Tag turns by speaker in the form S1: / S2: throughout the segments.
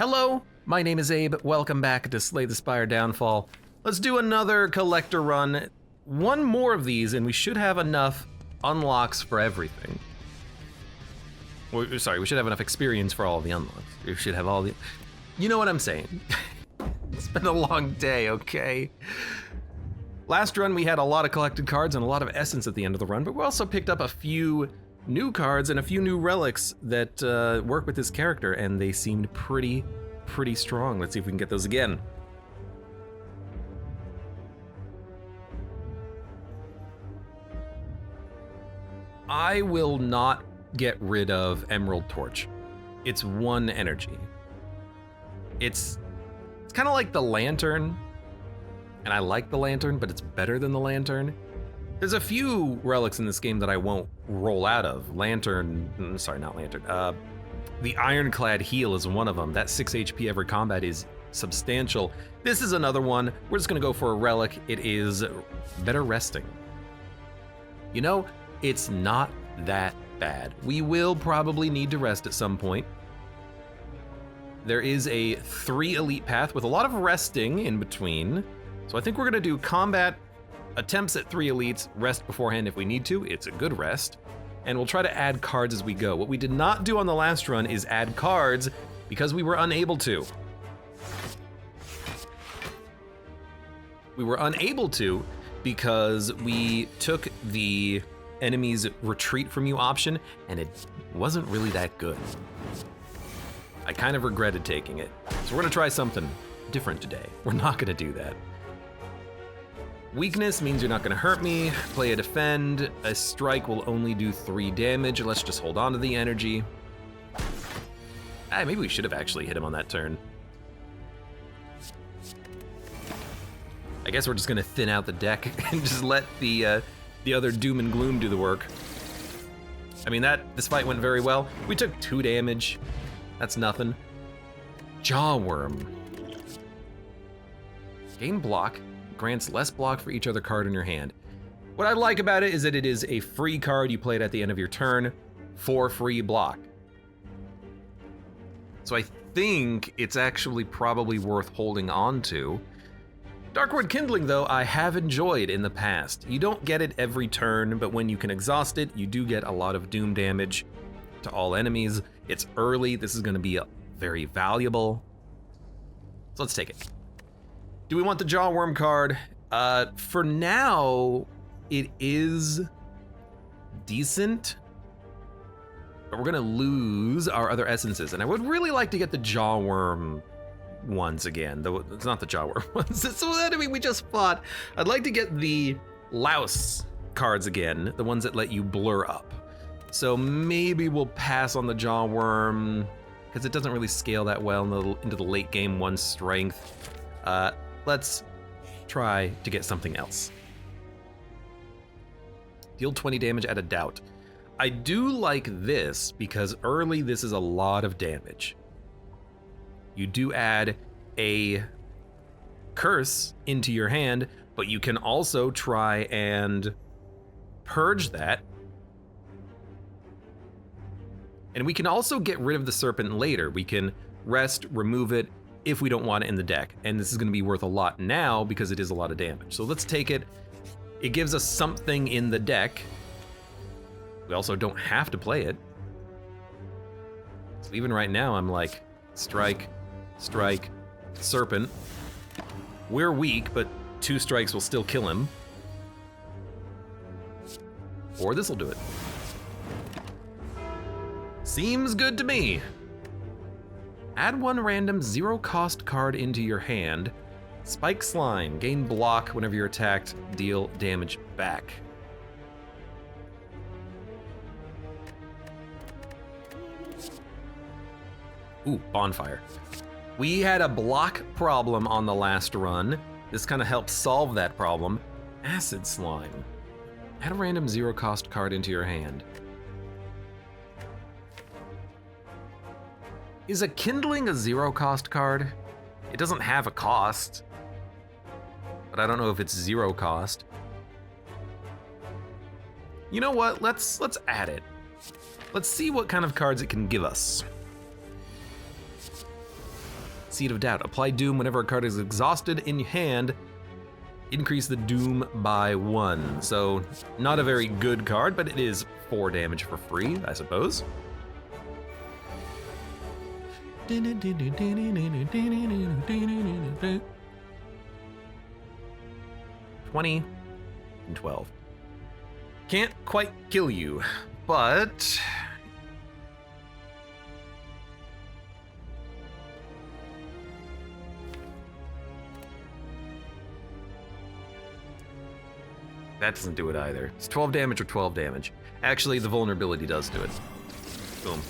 S1: Hello, my name is Abe. Welcome back to Slay the Spire Downfall. Let's do another collector run. One more of these and we should have enough unlocks for everything. Sorry, we should have enough experience for all of the unlocks. We should have all the... You know what I'm saying. It's been a long day, okay? Last run we had a lot of collected cards and a lot of essence at the end of the run, but we also picked up a few new cards and a few new relics that work with this character, and they seemed pretty strong. Let's see if we can get those again. I will not get rid of Emerald Torch. It's one energy. It's kind of like the Lantern, and I like the Lantern, but it's better than the Lantern. There's a few relics in this game that I won't roll out of. Lantern, sorry, not Lantern. The Ironclad Heal is one of them. That 6 HP every combat is substantial. This is another one. We're just gonna go for a relic. It is Better Resting. You know, it's not that bad. We will probably need to rest at some point. There is a 3 elite path with a lot of resting in between. So I think we're gonna do combat, attempts at 3 elites, rest beforehand if we need to. It's a good rest. And we'll try to add cards as we go. What we did not do on the last run is add cards because we were unable to. We were unable to because we took the enemy's retreat from you option and it wasn't really that good. I kind of regretted taking it. So we're gonna try something different today. We're not gonna do that. Weakness means you're not gonna hurt me. Play a defend. A strike will only do 3 damage. Let's just hold on to the energy. Maybe we should have actually hit him on that turn. I guess we're just gonna thin out the deck and just let the other doom and gloom do the work. I mean, this fight went very well. We took 2 damage. That's nothing. Jawworm. Gain block. Grants less block for each other card in your hand. What I like about it is that it is a free card. You play it at the end of your turn for free block. So I think it's actually probably worth holding on to. Darkwood Kindling, though, I have enjoyed in the past. You don't get it every turn, but when you can exhaust it, you do get a lot of doom damage to all enemies. It's early. This is going to be very valuable. So let's take it. Do we want the Jawworm card? For now, it is decent, but we're gonna lose our other essences. And I would really like to get the Jawworm ones again, though it's not the Jawworm ones. It's the enemy we just fought. I'd like to get the Louse cards again, the ones that let you blur up. So maybe we'll pass on the Jawworm, because it doesn't really scale that well into the late game 1 strength. Let's try to get something else. Deal 20 damage at a doubt. I do like this because early this is a lot of damage. You do add a curse into your hand, but you can also try and purge that. And we can also get rid of the serpent later. We can rest, remove it, if we don't want it in the deck. And this is gonna be worth a lot now because it is a lot of damage. So let's take it. It gives us something in the deck. We also don't have to play it. So even right now, I'm like, strike, strike, serpent. We're weak, but 2 strikes will still kill him. Or this'll do it. Seems good to me. Add 1 random 0-cost card into your hand. Spike Slime. Gain block whenever you're attacked. Deal damage back. Ooh, Bonfire. We had a block problem on the last run. This kind of helps solve that problem. Acid Slime. Add a random 0-cost card into your hand. Is a Kindling a 0-cost card? It doesn't have a cost, but I don't know if it's 0 cost. You know what? Let's add it. Let's see what kind of cards it can give us. Seed of Doubt. Apply Doom whenever a card is exhausted in hand. Increase the Doom by 1. So, not a very good card, but it is 4 damage for free, I suppose. 20 and 12. Can't quite kill you, but that doesn't do it either. It's 12 damage or 12 damage. Actually, the vulnerability does do it. Boom.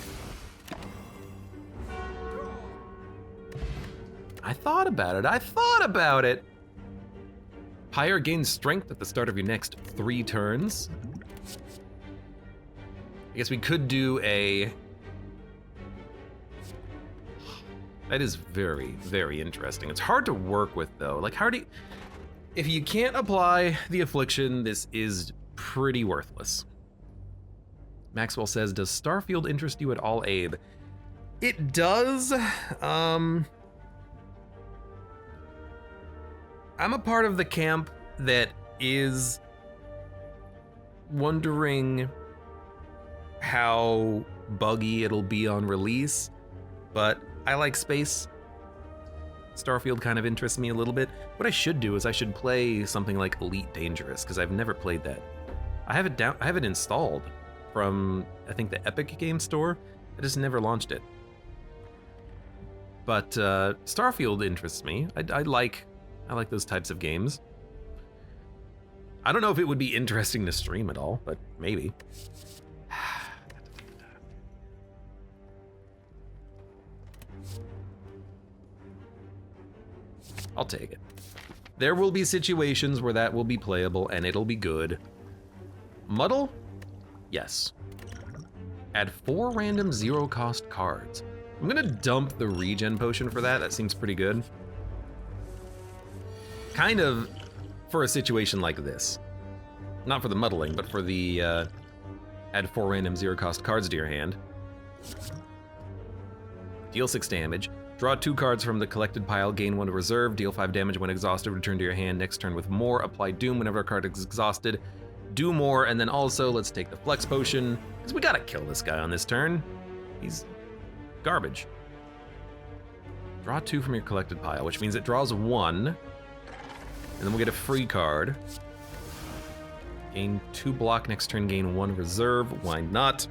S1: I thought about it. Pyre gains strength at the start of your next 3 turns. I guess we could do a... That is very, very interesting. It's hard to work with, though. Like, how do you... If you can't apply the Affliction, this is pretty worthless. Maxwell says, does Starfield interest you at all, Abe? It does. I'm a part of the camp that is wondering how buggy it'll be on release, but I like space. Starfield kind of interests me a little bit. What I should do is I should play something like Elite Dangerous, because I've never played that. I have it installed from, I think, the Epic Game Store. I just never launched it. But Starfield interests me. I like those types of games. I don't know if it would be interesting to stream at all, but maybe. I'll take it. There will be situations where that will be playable and it'll be good. Muddle? Yes. Add 4 random 0-cost cards. I'm gonna dump the regen potion for that. That seems pretty good. Kind of for a situation like this. Not for the muddling, but for the add 4 random 0-cost cards to your hand. Deal 6 damage. Draw 2 cards from the collected pile, gain 1 to reserve, deal 5 damage when exhausted, return to your hand next turn with more, apply Doom whenever a card is exhausted, do more, and then also let's take the Flex Potion, because we gotta kill this guy on this turn. He's garbage. Draw 2 from your collected pile, which means it draws 1, and then we'll get a free card. Gain 2 block next turn, gain 1 reserve, why not?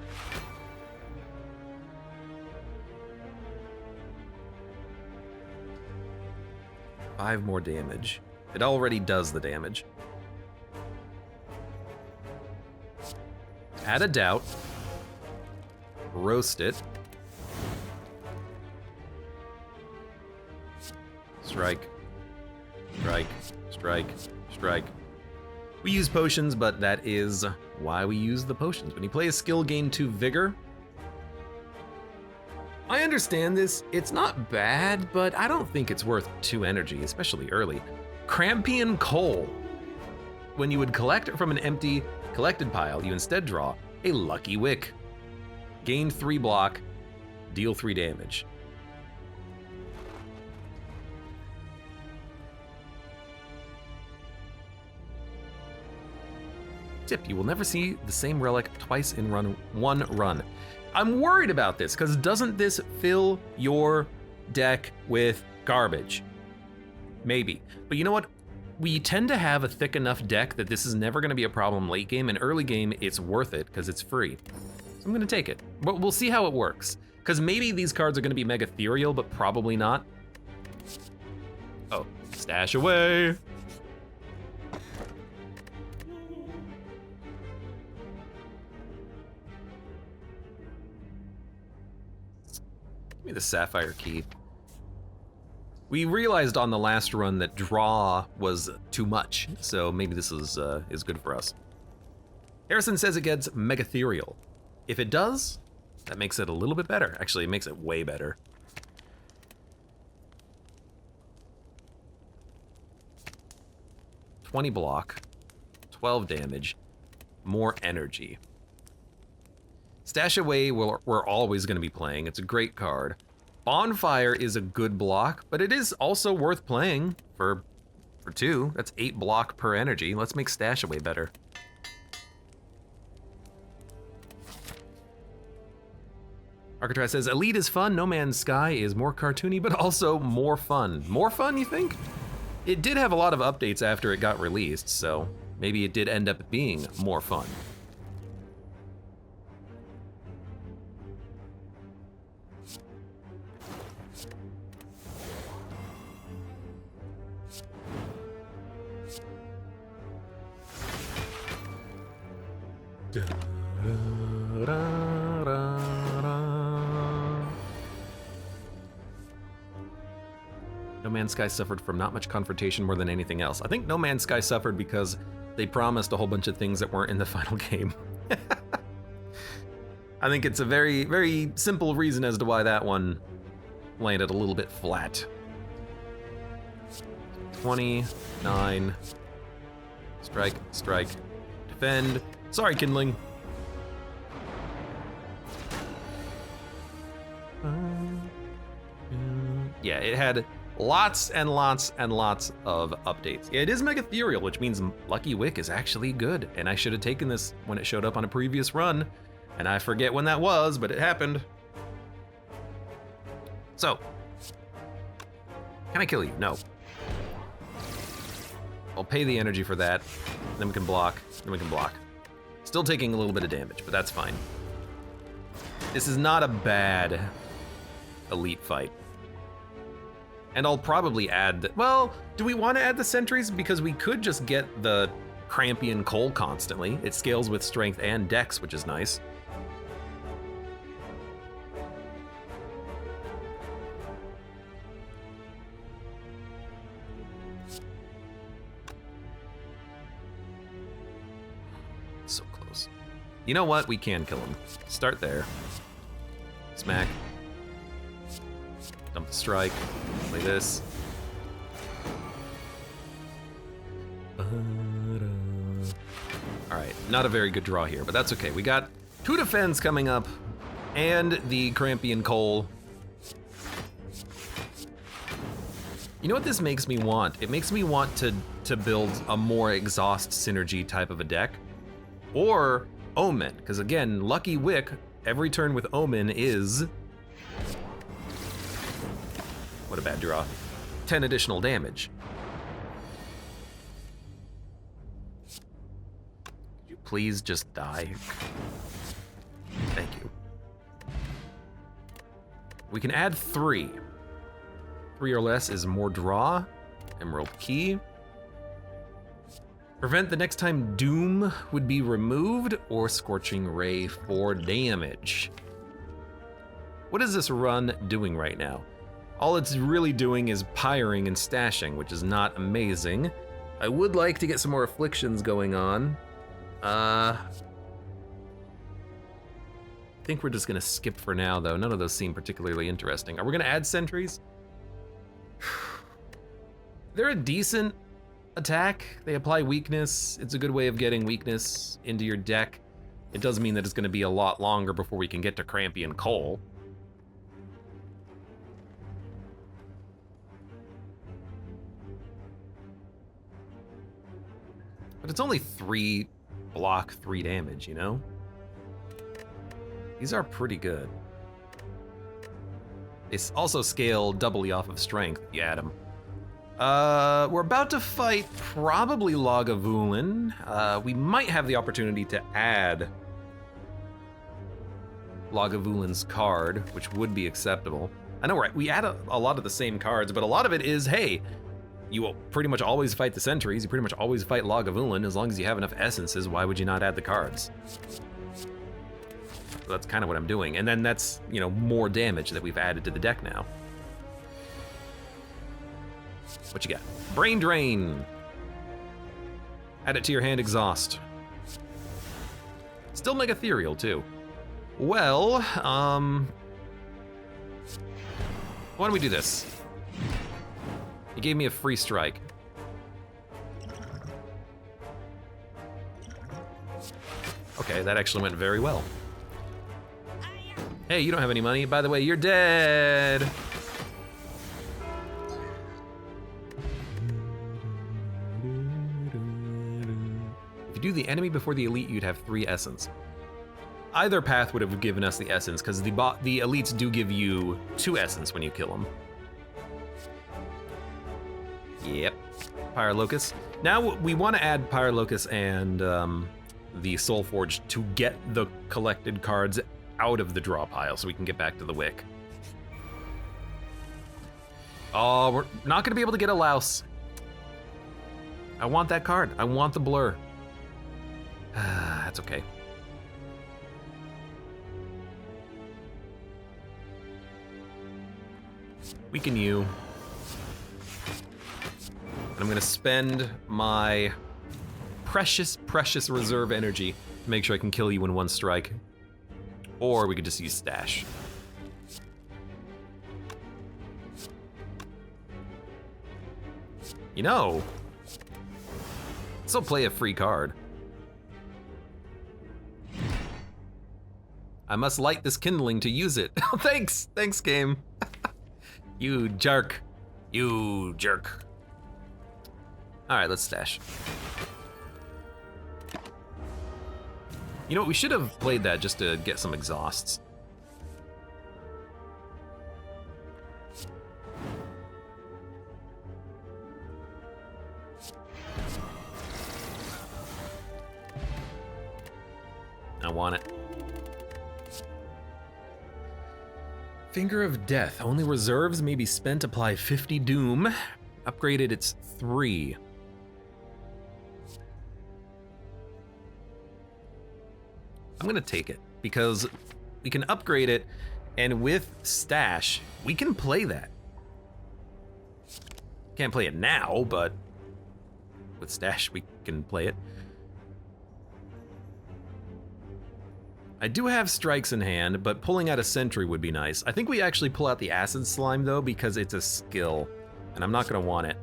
S1: Five more damage. It already does the damage. Add a doubt. Roast it. Strike. Strike. Strike. Strike. We use potions, but that is why we use the potions. When you play a skill, gain 2 vigor. I understand this, it's not bad, but I don't think it's worth 2 energy, especially early. Crampian Coal. When you would collect from an empty collected pile, you instead draw a Lucky Wick. Gain 3 block, deal 3 damage. Tip, you will never see the same relic twice in one run. I'm worried about this, because doesn't this fill your deck with garbage? Maybe. But you know what? We tend to have a thick enough deck that this is never going to be a problem late game, and early game, it's worth it, because it's free. So I'm going to take it. But we'll see how it works. Because maybe these cards are going to be mega ethereal, but probably not. Oh, stash away. Give me the Sapphire Key. We realized on the last run that draw was too much, so maybe this is good for us. Harrison says it gets Megatherial. If it does, that makes it a little bit better. Actually, it makes it way better. $20 block, 12 damage, more energy. Stash Away we're always going to be playing. It's a great card. Bonfire is a good block, but it is also worth playing for 2. That's 8 block per energy. Let's make Stashaway better. Arcatraz says, Elite is fun, No Man's Sky is more cartoony, but also more fun. More fun, you think? It did have a lot of updates after it got released, so maybe it did end up being more fun. No Man's Sky suffered from not much confrontation more than anything else. I think No Man's Sky suffered because they promised a whole bunch of things that weren't in the final game. I think it's a very, very simple reason as to why that one landed a little bit flat. 29. Strike, strike, defend. Sorry, Kindling. Yeah, it had lots and lots and lots of updates. Yeah, it is Mega Ethereal, which means Lucky Wick is actually good, and I should have taken this when it showed up on a previous run, and I forget when that was, but it happened. So, can I kill you? No. I'll pay the energy for that, then we can block, then we can block. Still taking a little bit of damage, but that's fine. This is not a bad elite fight. And I'll probably add the, well, do we want to add the sentries? Because we could just get the Crampian Coal constantly. It scales with strength and dex, which is nice. So close. You know what? We can kill him. Start there. Smack. Dump the strike. Play this. Alright, not a very good draw here, but that's okay. We got 2 defense coming up, and the Crampian Coal. You know what this makes me want? It makes me want to build a more exhaust synergy type of a deck. Or Omen, because again, Lucky Wick, every turn with Omen is... What a bad draw. 10 additional damage. Could you please just die? Thank you. We can add 3. 3 or less is more draw. Emerald Key. Prevent the next time Doom would be removed, or Scorching Ray for damage. What is this run doing right now? All it's really doing is piring and stashing, which is not amazing. I would like to get some more afflictions going on. I think we're just gonna skip for now, though. None of those seem particularly interesting. Are we gonna add sentries? They're a decent attack. They apply weakness. It's a good way of getting weakness into your deck. It does mean that it's gonna be a lot longer before we can get to Crampian Coal. But it's only 3 block, 3 damage, you know? These are pretty good. They also scale doubly off of strength if you add them. We're about to fight probably Lagavulin. We might have the opportunity to add Lagavulin's card, which would be acceptable. I know, right? We add a lot of the same cards, but a lot of it is, hey, you will pretty much always fight the sentries, you pretty much always fight Lagavulin. As long as you have enough essences, why would you not add the cards? So that's kind of what I'm doing. And then that's, you know, more damage that we've added to the deck now. What you got? Brain Drain. Add it to your hand, exhaust. Still Mega Ethereal, too. Well, why don't we do this? He gave me a free strike. Okay, that actually went very well. Hey, you don't have any money. By the way, you're dead. If you do the enemy before the elite, you'd have 3 essence. Either path would have given us the essence, because the elites do give you 2 essence when you kill them. Yep. Pyrolocus. Now we want to add Pyrolocus and the Soul Forge to get the collected cards out of the draw pile so we can get back to the wick. Oh, we're not going to be able to get a louse. I want that card. I want the blur. That's okay. Weaken you. And I'm gonna spend my precious, precious reserve energy to make sure I can kill you in 1 strike. Or we could just use stash. You know, still play a free card. I must light this kindling to use it. Thanks, thanks game. You jerk, you jerk. All right, let's stash. You know what, we should have played that just to get some exhausts. I want it. Finger of Death. Only reserves may be spent. Apply 50 doom. Upgraded, it's 3. I'm gonna take it because we can upgrade it, and with stash, we can play that. Can't play it now, but with stash, we can play it. I do have strikes in hand, but pulling out a sentry would be nice. I think we actually pull out the acid slime though, because it's a skill, and I'm not gonna want it.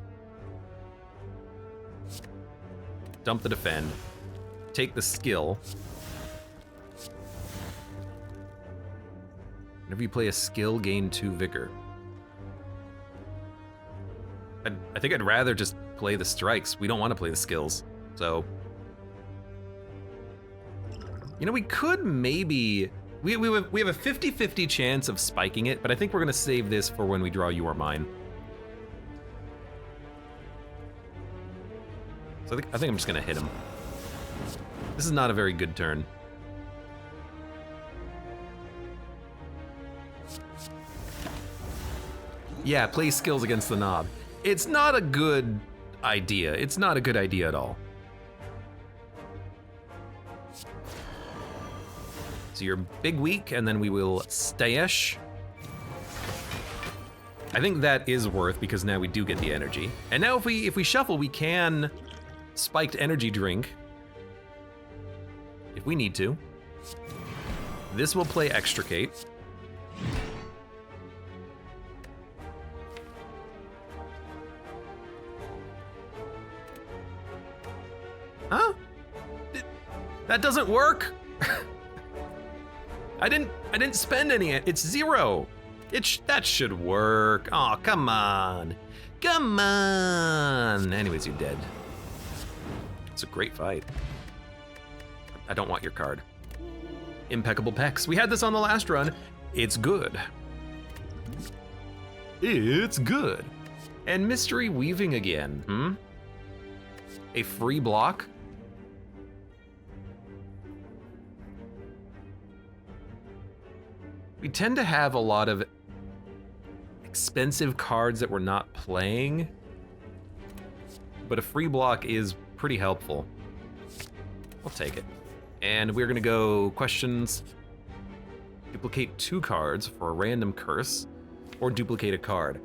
S1: Dump the defend, take the skill. Whenever you play a skill, gain 2 vigor. I think I'd rather just play the strikes. We don't want to play the skills, so. You know, we could maybe, we have a 50-50 chance of spiking it, but I think we're gonna save this for when we draw You Are Mine. So I think I'm just gonna hit him. This is not a very good turn. Yeah, play skills against the knob. It's not a good idea. It's not a good idea at all. So you're big weak, and then we will stash. I think that is worth, because now we do get the energy. And now if we shuffle, we can spiked energy drink if we need to. This will play extricate. Huh? That doesn't work. I didn't spend any. It's 0. That should work. Oh, come on. Come on. Anyways, you're dead. It's a great fight. I don't want your card. Impeccable Pecs. We had this on the last run. It's good. It's good. And Mystery Weaving again, A free block? We tend to have a lot of expensive cards that we're not playing, but a free block is pretty helpful. I'll take it. And we're gonna go questions. Duplicate 2 cards for a random curse, or duplicate a card.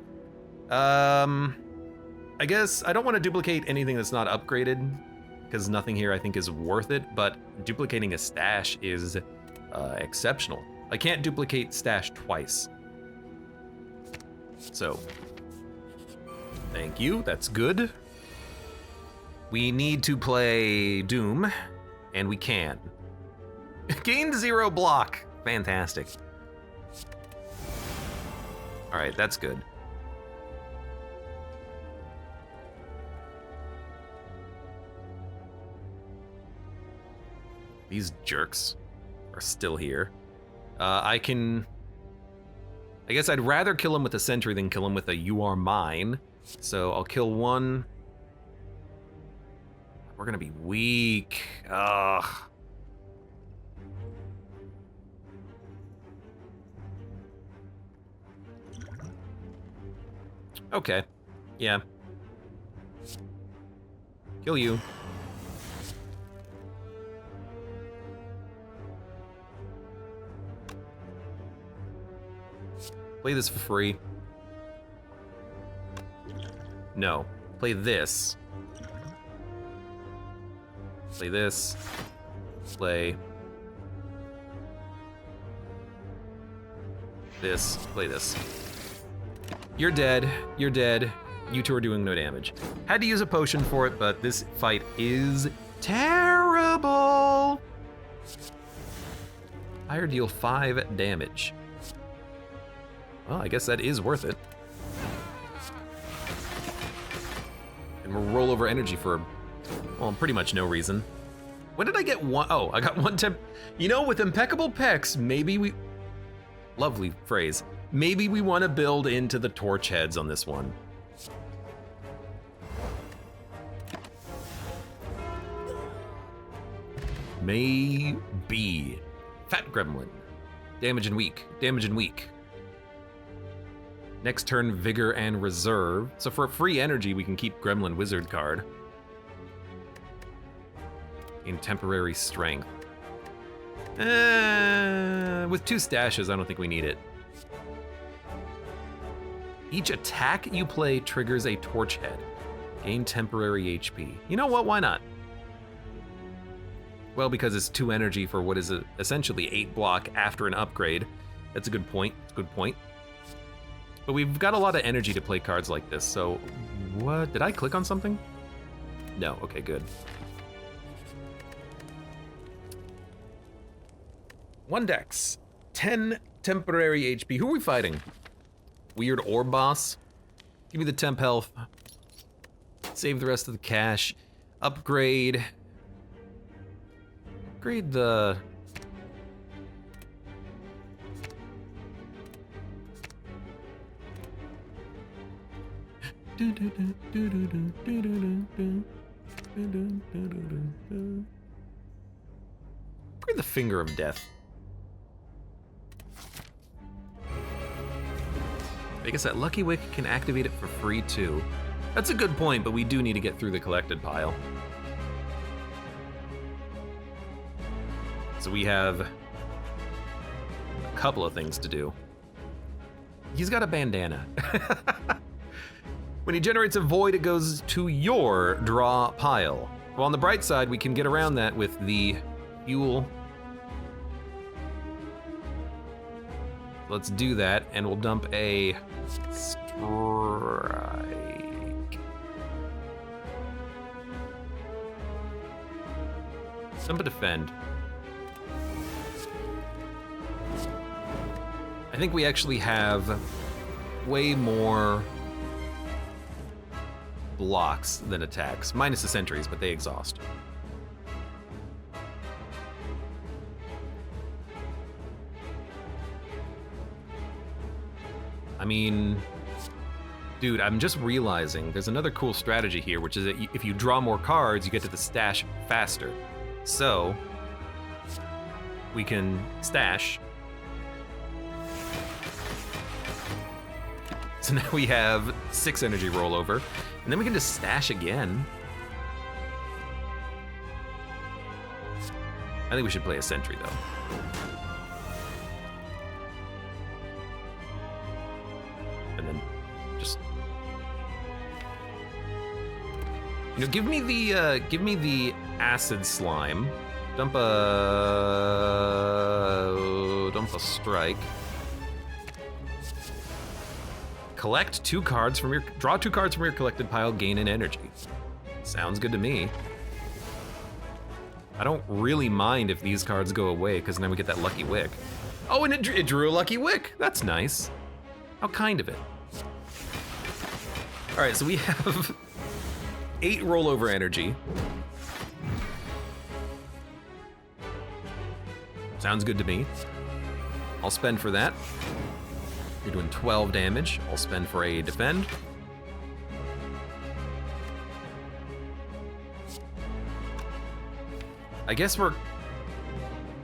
S1: I guess I don't want to duplicate anything that's not upgraded, because nothing here I think is worth it, but duplicating a stash is exceptional. I can't duplicate stash twice. So, thank you, that's good. We need to play Doom, and we can. Gained 0 block, fantastic. All right, that's good. These jerks are still here. I guess I'd rather kill him with a sentry than kill him with a "you are mine." So I'll kill one. We're gonna be weak. Ugh. Okay. Yeah. Kill you. Play this for free. No. Play this. Play this. Play this. Play this. You're dead. You're dead. You two are doing no damage. Had to use a potion for it, but this fight is terrible. Fire deal 5 damage. Well, I guess that is worth it. And we'll roll over energy for, well, pretty much no reason. When did I get one? Oh, I got one temp. You know, with impeccable pecs, maybe we, lovely phrase, maybe we want to build into the torch heads on this one. Maybe. Fat Gremlin. Damage and weak. Damage and weak. Next turn, Vigor and Reserve. So for free energy, we can keep Gremlin Wizard card. In temporary strength. With 2 stashes, I don't think we need it. Each attack you play triggers a torch head. Gain temporary HP. You know what, why not? Well, because it's 2 energy for what is essentially 8 block after an upgrade. That's a good point, good point. But we've got a lot of energy to play cards like this, so what? Did I click on something? No, okay, good. 1 dex, 10 temporary HP. Who are we fighting? Weird orb boss? Give me the temp health. Save the rest of the cash. Upgrade. Upgrade the... Upgrade the Finger of Death. I guess that Lucky Wick can activate it for free too. That's a good point, but we do need to get through the collected pile. So we have a couple of things to do. He's got a bandana. When he generates a void, it goes to your draw pile. Well, on the bright side, we can get around that with the fuel. Let's do that, and we'll dump a strike. Dump a defend. I think we actually have way more blocks than attacks, minus the sentries, but they exhaust. I mean, dude, I'm just realizing there's another cool strategy here, which is that if you draw more cards, you get to the stash faster. So, we can stash. So now we have 6 energy rollover, and then we can just stash again. I think we should play a sentry though. And then just, you know, give me the acid slime. Dump a strike. Collect 2 cards from your, draw 2 cards from your collected pile, gain an energy. Sounds good to me. I don't really mind if these cards go away, because then we get that Lucky Wick. Oh, and it drew a Lucky Wick. That's nice. How kind of it. All right, so we have 8 rollover energy. Sounds good to me. I'll spend for that. You're doing 12 damage. I'll spend for a defend. I guess we're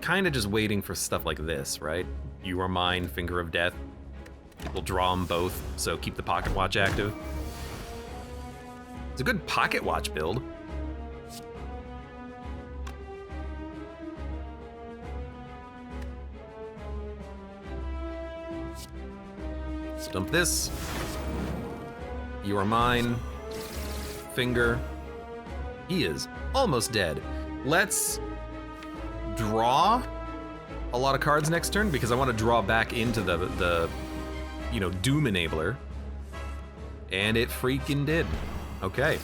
S1: kind of just waiting for stuff like this, right? You are mine, Finger of Death. We'll draw them both, so keep the Pocket Watch active. It's a good Pocket Watch build. Dump this. You are mine. Finger. He is almost dead. Let's draw a lot of cards next turn because I want to draw back into the you know, Doom Enabler. And it freaking did. Okay.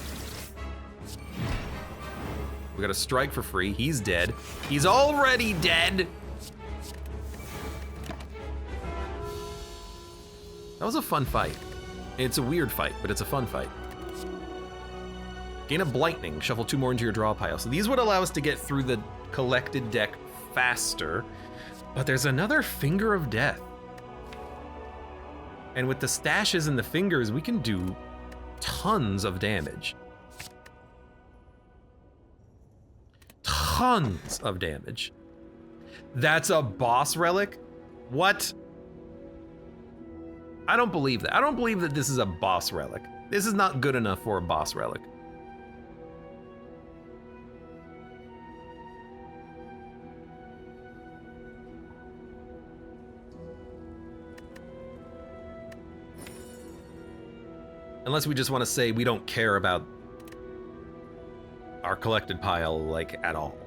S1: We got a strike for free. He's dead. He's already dead. That was a fun fight. It's a weird fight, but it's a fun fight. Gain a Blightning, shuffle 2 more into your draw pile. So these would allow us to get through the collected deck faster, but there's another Finger of Death. And with the stashes and the fingers, we can do tons of damage. Tons of damage. That's a boss relic? What? I don't believe that. I don't believe that this is a boss relic. This is not good enough for a boss relic. Unless we just want to say we don't care about our collected pile, like, at all.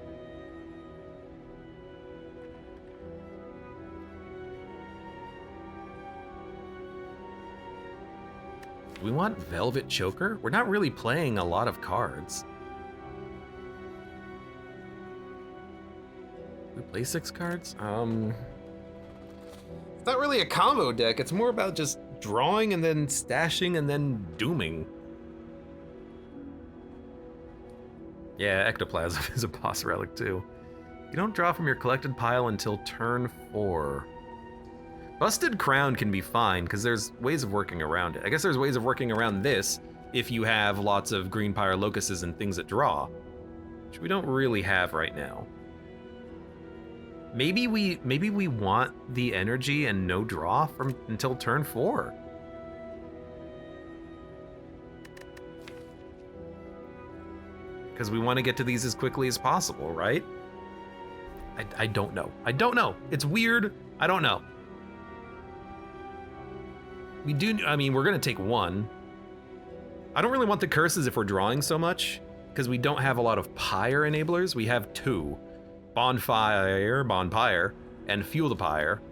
S1: Do we want Velvet Choker? We're not really playing a lot of cards. We play 6 cards? It's not really a combo deck. It's more about just drawing and then stashing and then dooming. Yeah, Ectoplasm is a boss relic too. You don't draw from your collected pile until turn 4. Busted Crown can be fine, because there's ways of working around it. I guess there's ways of working around this if you have lots of Green Pyre Locuses and things that draw, which we don't really have right now. Maybe we want the energy and no draw from until turn 4. Because we want to get to these as quickly as possible, right? I don't know. I don't know. It's weird. I don't know. We do, I mean, we're gonna take 1. I don't really want the curses if we're drawing so much, because we don't have a lot of Pyre enablers. We have 2. Bonfire, and Fuel the Pyre.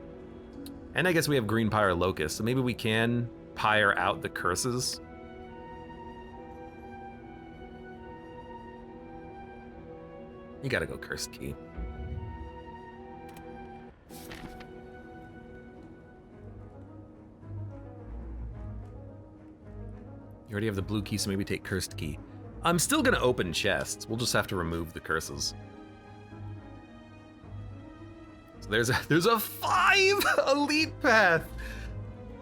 S1: And I guess we have Green Pyre Locust, so maybe we can Pyre out the curses. You gotta go Cursed Key. You already have the blue key, so maybe take Cursed Key. I'm still gonna open chests. We'll just have to remove the curses. So there's a 5 elite path.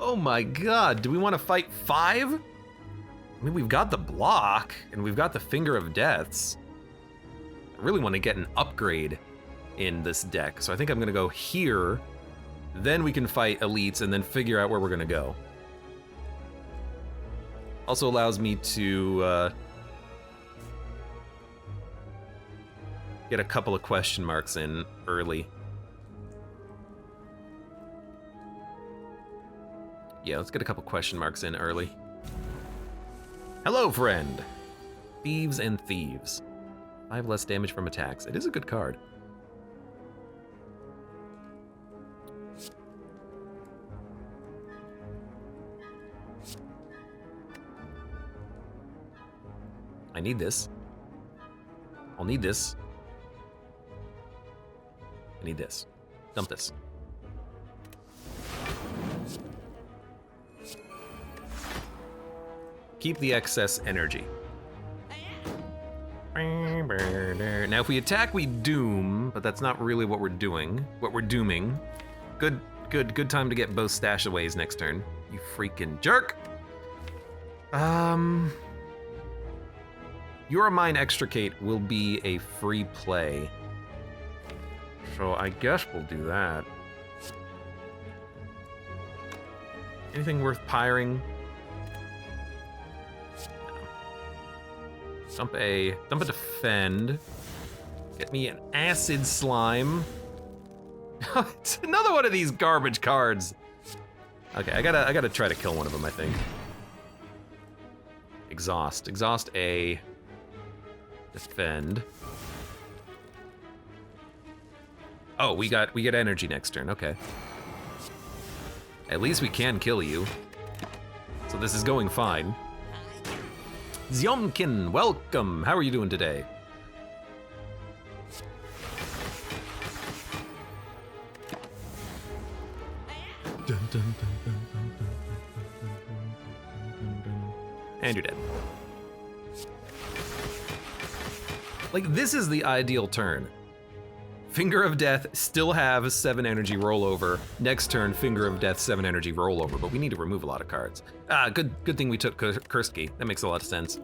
S1: Oh my god, do we want to fight 5? I mean, we've got the block and we've got the Finger of Deaths. I really want to get an upgrade in this deck, so I think I'm gonna go here. Then we can fight elites and then figure out where we're gonna go. Also allows me to get a couple of question marks in early. Yeah, let's get a couple question marks in early. Hello, friend. Thieves and Thieves. 5 less damage from attacks. It is a good card. I need this. I'll need this. I need this. Dump this. Keep the excess energy. Now, if we attack, we doom, but that's not really what we're doing. What we're dooming. Good time to get both stash-aways next turn. You freaking jerk! Your Mine Extricate will be a free play. So I guess we'll do that. Anything worth piring? No. Dump a defend. Get me an acid slime. It's another one of these garbage cards. Okay, I gotta try to kill one of them, I think. Exhaust a defend. Oh, we get energy next turn. Okay. At least we can kill you. So this is going fine. Zyomkin, welcome. How are you doing today? And you're dead. Like, this is the ideal turn. Finger of Death, still have 7 energy rollover. Next turn, Finger of Death, 7 energy rollover, but we need to remove a lot of cards. Good thing we took Kurski. That makes a lot of sense.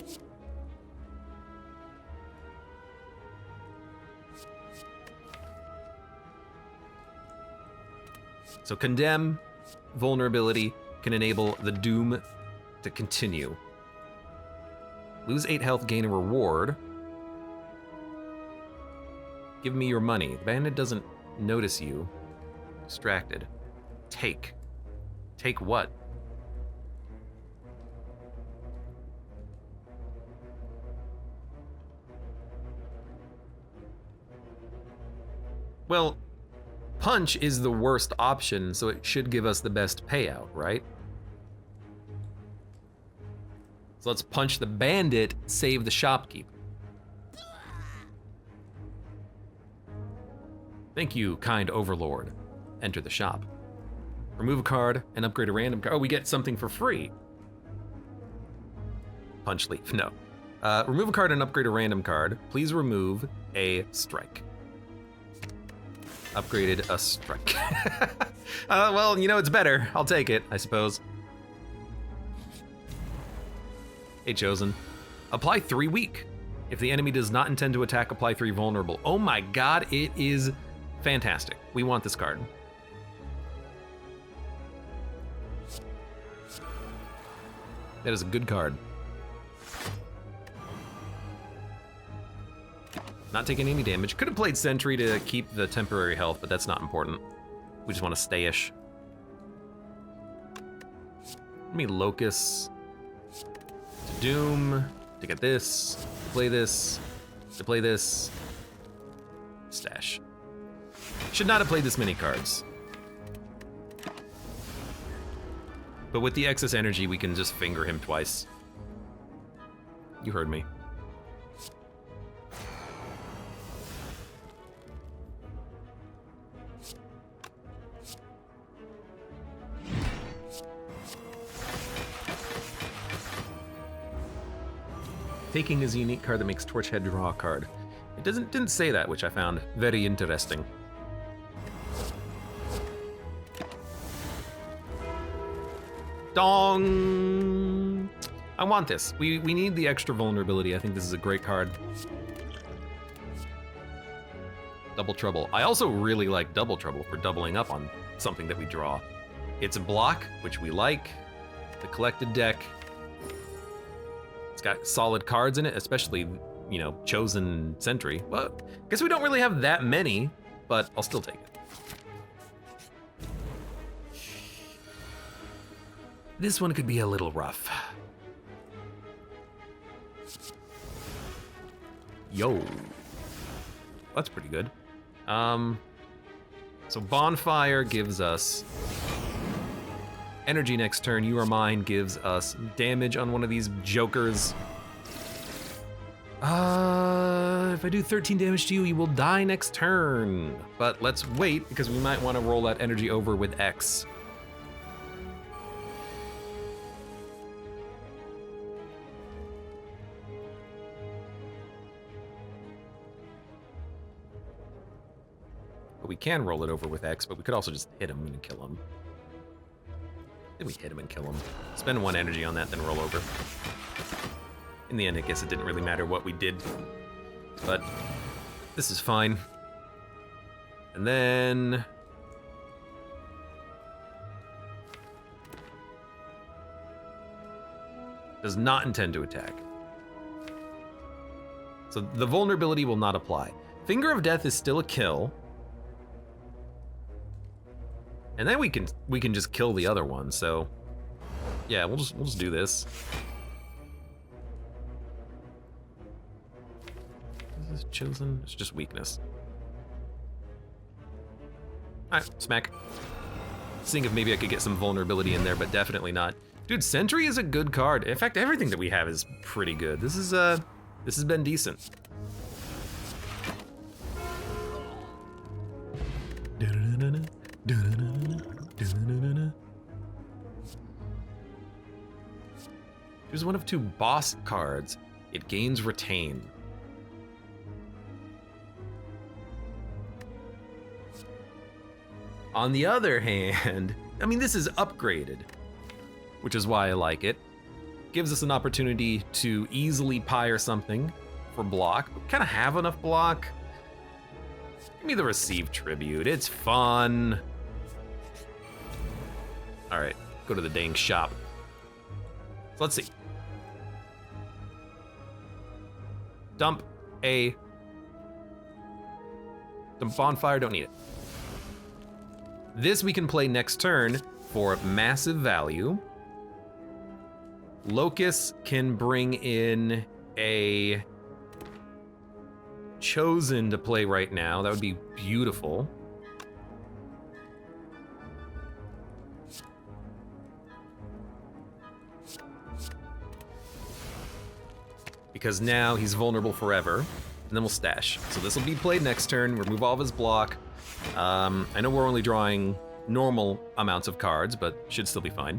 S1: So Condemn, Vulnerability, can enable the Doom to continue. Lose 8 health, gain a reward. Give me your money. The bandit doesn't notice you. Distracted. Take. Take what? Well, punch is the worst option, so it should give us the best payout, right? So let's punch the bandit, save the shopkeeper. Thank you, kind overlord. Enter the shop. Remove a card and upgrade a random card. Oh, we get something for free. Punch leaf, no. Remove a card and upgrade a random card. Please remove a strike. Upgraded a strike. Well, you know, it's better. I'll take it, I suppose. Hey, Chosen. Apply 3 weak. If the enemy does not intend to attack, apply 3 vulnerable. Oh my god, it is fantastic. We want this card. That is a good card. Not taking any damage. Could have played Sentry to keep the temporary health, but that's not important. We just want to stay-ish. Give me Locus. To Doom. To get this. To play this. To play this. Stash. Should not have played this many cards. But with the excess energy, we can just finger him twice. You heard me. Taking is a unique card that makes Torchhead draw a card. It didn't say that, which I found very interesting. Dong! I want this. We need the extra vulnerability. I think this is a great card. Double Trouble. I also really like Double Trouble for doubling up on something that we draw. It's a block, which we like. The collected deck. It's got solid cards in it, especially, you know, Chosen Sentry. Well, I guess we don't really have that many, but I'll still take it. This one could be a little rough. Yo. That's pretty good. So Bonfire gives us energy next turn. You Are Mine gives us damage on one of these jokers. If I do 13 damage to you, you will die next turn. But let's wait, because we might want to roll that energy over with X. We can roll it over with X, but we could also just hit him and kill him. Then we hit him and kill him. Spend 1 energy on that, then roll over. In the end, I guess it didn't really matter what we did. But this is fine. And then... does not intend to attack. So the vulnerability will not apply. Finger of Death is still a kill. And then we can just kill the other one, so yeah, we'll just do this. Is this Chillin? It's just weakness. Alright, smack. Seeing if maybe I could get some vulnerability in there, but definitely not. Dude, Sentry is a good card. In fact, everything that we have is pretty good. This has been decent. Choose one of 2 boss cards. It gains retain. On the other hand, I mean, this is upgraded, which is why I like it. Gives us an opportunity to easily pyre something for block. We kind of have enough block. Give me the Receive Tribute. It's fun. All right, go to the dang shop. So let's see. Dump a... Dump Bonfire, don't need it. This we can play next turn for massive value. Locust can bring in a Chosen to play right now. That would be beautiful. Because now he's vulnerable forever. And then we'll stash. So this will be played next turn. Remove all of his block. I know we're only drawing normal amounts of cards, but should still be fine.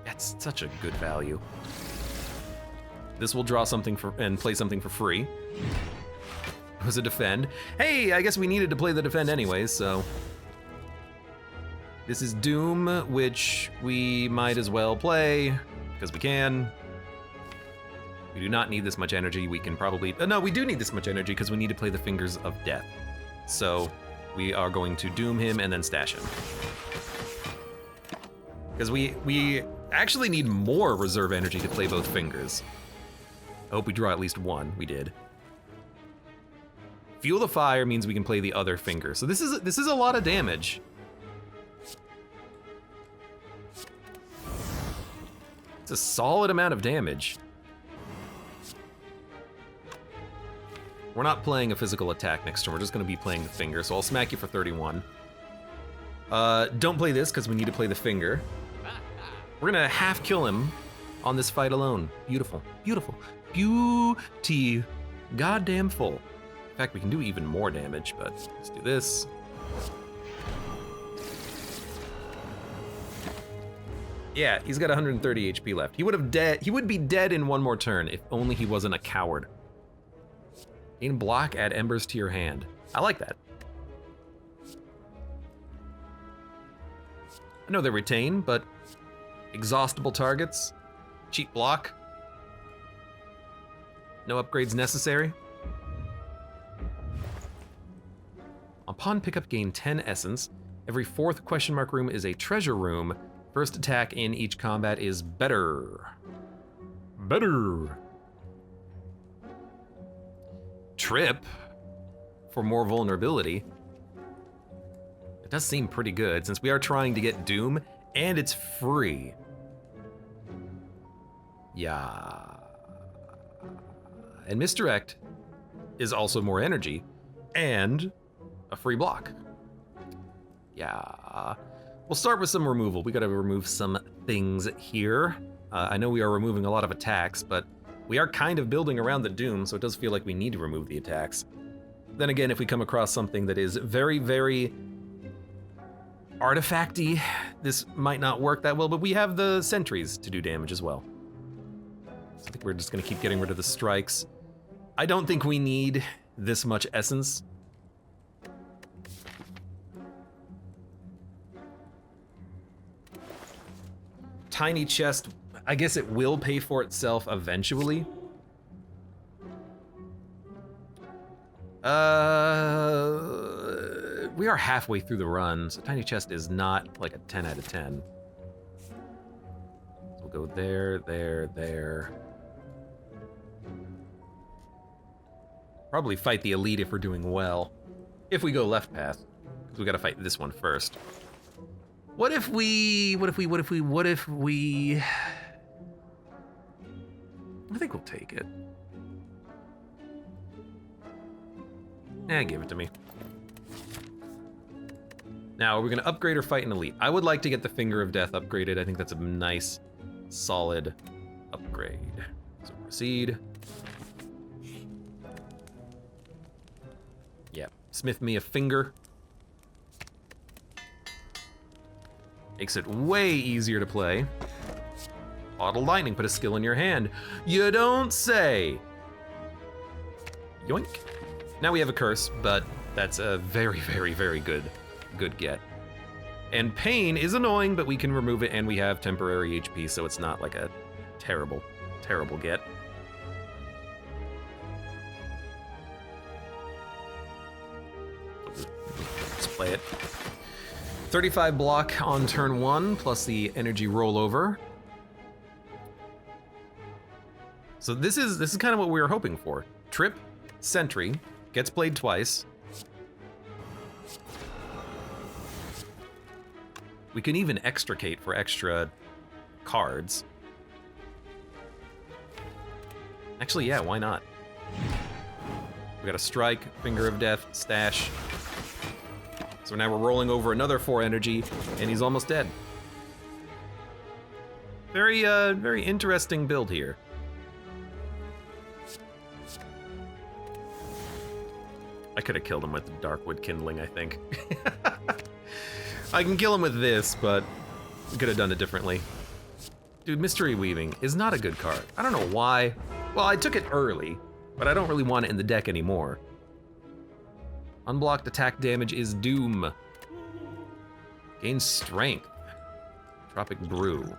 S1: That's such a good value. This will draw something for and play something for free. It was a defend. Hey, I guess we needed to play the defend anyways, so. This is Doom, which we might as well play, because we can. We do not need this much energy. We can probably, no, we do need this much energy because we need to play the Fingers of Death. So we are going to Doom him and then stash him. Because we actually need more reserve energy to play both Fingers. I hope we draw at least one. We did. Fuel the Fire means we can play the other Finger. So this is a lot of damage. It's a solid amount of damage. We're not playing a physical attack next turn. We're just going to be playing the Finger. So I'll smack you for 31. Don't play this because we need to play the Finger. We're going to half kill him on this fight alone. Beautiful, beautiful, beauty. Goddamn full. In fact, we can do even more damage, but let's do this. Yeah, he's got 130 HP left. He would be dead in one more turn if only he wasn't a coward. Gain block, add embers to your hand. I like that. I know they retain, but exhaustible targets, cheap block, no upgrades necessary. Upon pickup, gain 10 essence. Every 4th question mark room is a treasure room. First attack in each combat is better. Better. Trip for more vulnerability. It does seem pretty good since we are trying to get Doom and it's free. Yeah. And Misdirect is also more energy and a free block. Yeah. We'll start with some removal. We gotta remove some things here. I know we are removing a lot of attacks, but we are kind of building around the Doom, so it does feel like we need to remove the attacks. Then again, if we come across something that is very, very artifacty, this might not work that well, but we have the sentries to do damage as well. So I think we're just gonna keep getting rid of the strikes. I don't think we need this much essence. Tiny chest, I guess it will pay for itself eventually. We are halfway through the run, so tiny chest is not like a 10 out of 10. So we'll go there, there, there. Probably fight the elite if we're doing well. If we go left path, because we gotta fight this one first. What if we... I think we'll take it. Give it to me. Now, we're gonna upgrade or fight an elite. I would like to get the Finger of Death upgraded. I think that's a nice, solid upgrade. So proceed. Yeah, smith me a finger. Makes it way easier to play. Auto lightning, put a skill in your hand. You don't say. Yoink. Now we have a curse, but that's a very, very, very good get. And pain is annoying, but we can remove it, and we have temporary HP, so it's not like a terrible, terrible get. Let's play it. 35 block on turn 1, plus the energy rollover. So this is kind of what we were hoping for. Trip, Sentry, gets played twice. We can even extricate for extra cards. Actually, yeah, why not? We got a strike, Finger of Death, stash. So now we're rolling over another 4 energy, and he's almost dead. Very, very interesting build here. I could have killed him with the Darkwood Kindling, I think. I can kill him with this, but we could have done it differently. Dude, Mystery Weaving is not a good card. I don't know why. Well, I took it early, but I don't really want it in the deck anymore. Unblocked attack damage is Doom. Gain Strength. Tropic Brew.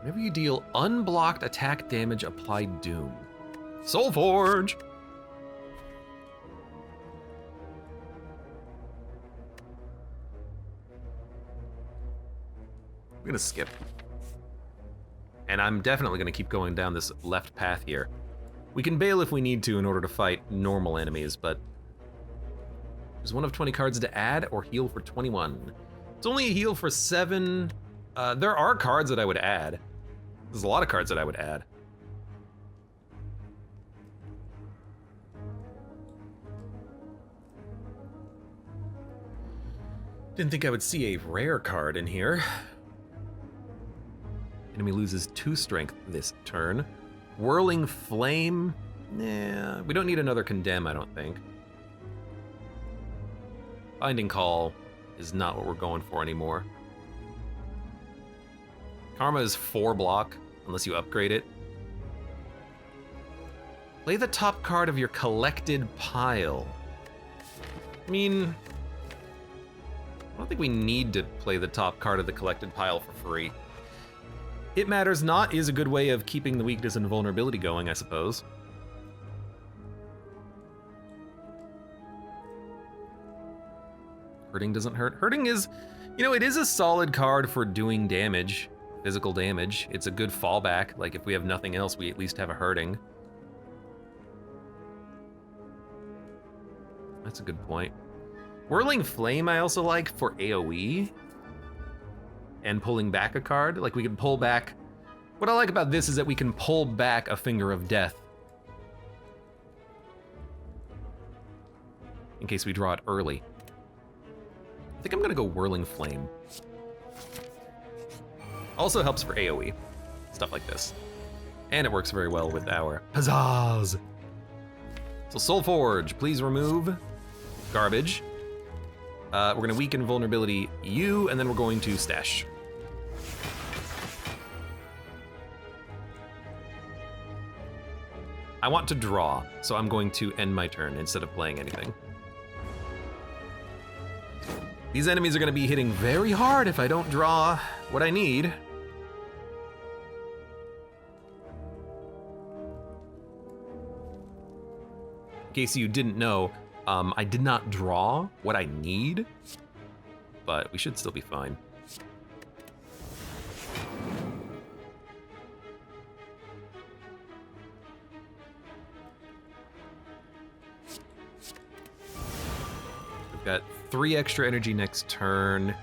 S1: Whenever you deal unblocked attack damage, apply Doom. Soulforge! I'm gonna skip. And I'm definitely gonna keep going down this left path here. We can bail if we need to in order to fight normal enemies, but there's one of 20 cards to add or heal for 21. It's only a heal for 7. There are cards that I would add. There's a lot of cards that I would add. Didn't think I would see a rare card in here. Enemy loses 2 strength this turn. Whirling Flame? Nah, we don't need another Condemn, I don't think. Binding Call is not what we're going for anymore. Karma is 4 block, unless you upgrade it. Play the top card of your collected pile. I mean, I don't think we need to play the top card of the collected pile for free. It Matters Not is a good way of keeping the weakness and vulnerability going, I suppose. Hurting doesn't hurt. Hurting is, you know, it is a solid card for doing damage, physical damage. It's a good fallback. Like, if we have nothing else, we at least have a hurting. That's a good point. Whirling Flame I also like for AoE. And pulling back a card. Like, we can pull back. What I like about this is that we can pull back a Finger of Death. In case we draw it early. I think I'm gonna go Whirling Flame. Also helps for AoE. Stuff like this. And it works very well with our Huzzahs! So Soulforge, please remove garbage. We're gonna weaken vulnerability you, and then we're going to stash. I want to draw, so I'm going to end my turn instead of playing anything. These enemies are going to be hitting very hard if I don't draw what I need. In case you didn't know, I did not draw what I need, but we should still be fine. Got 3 extra energy next turn.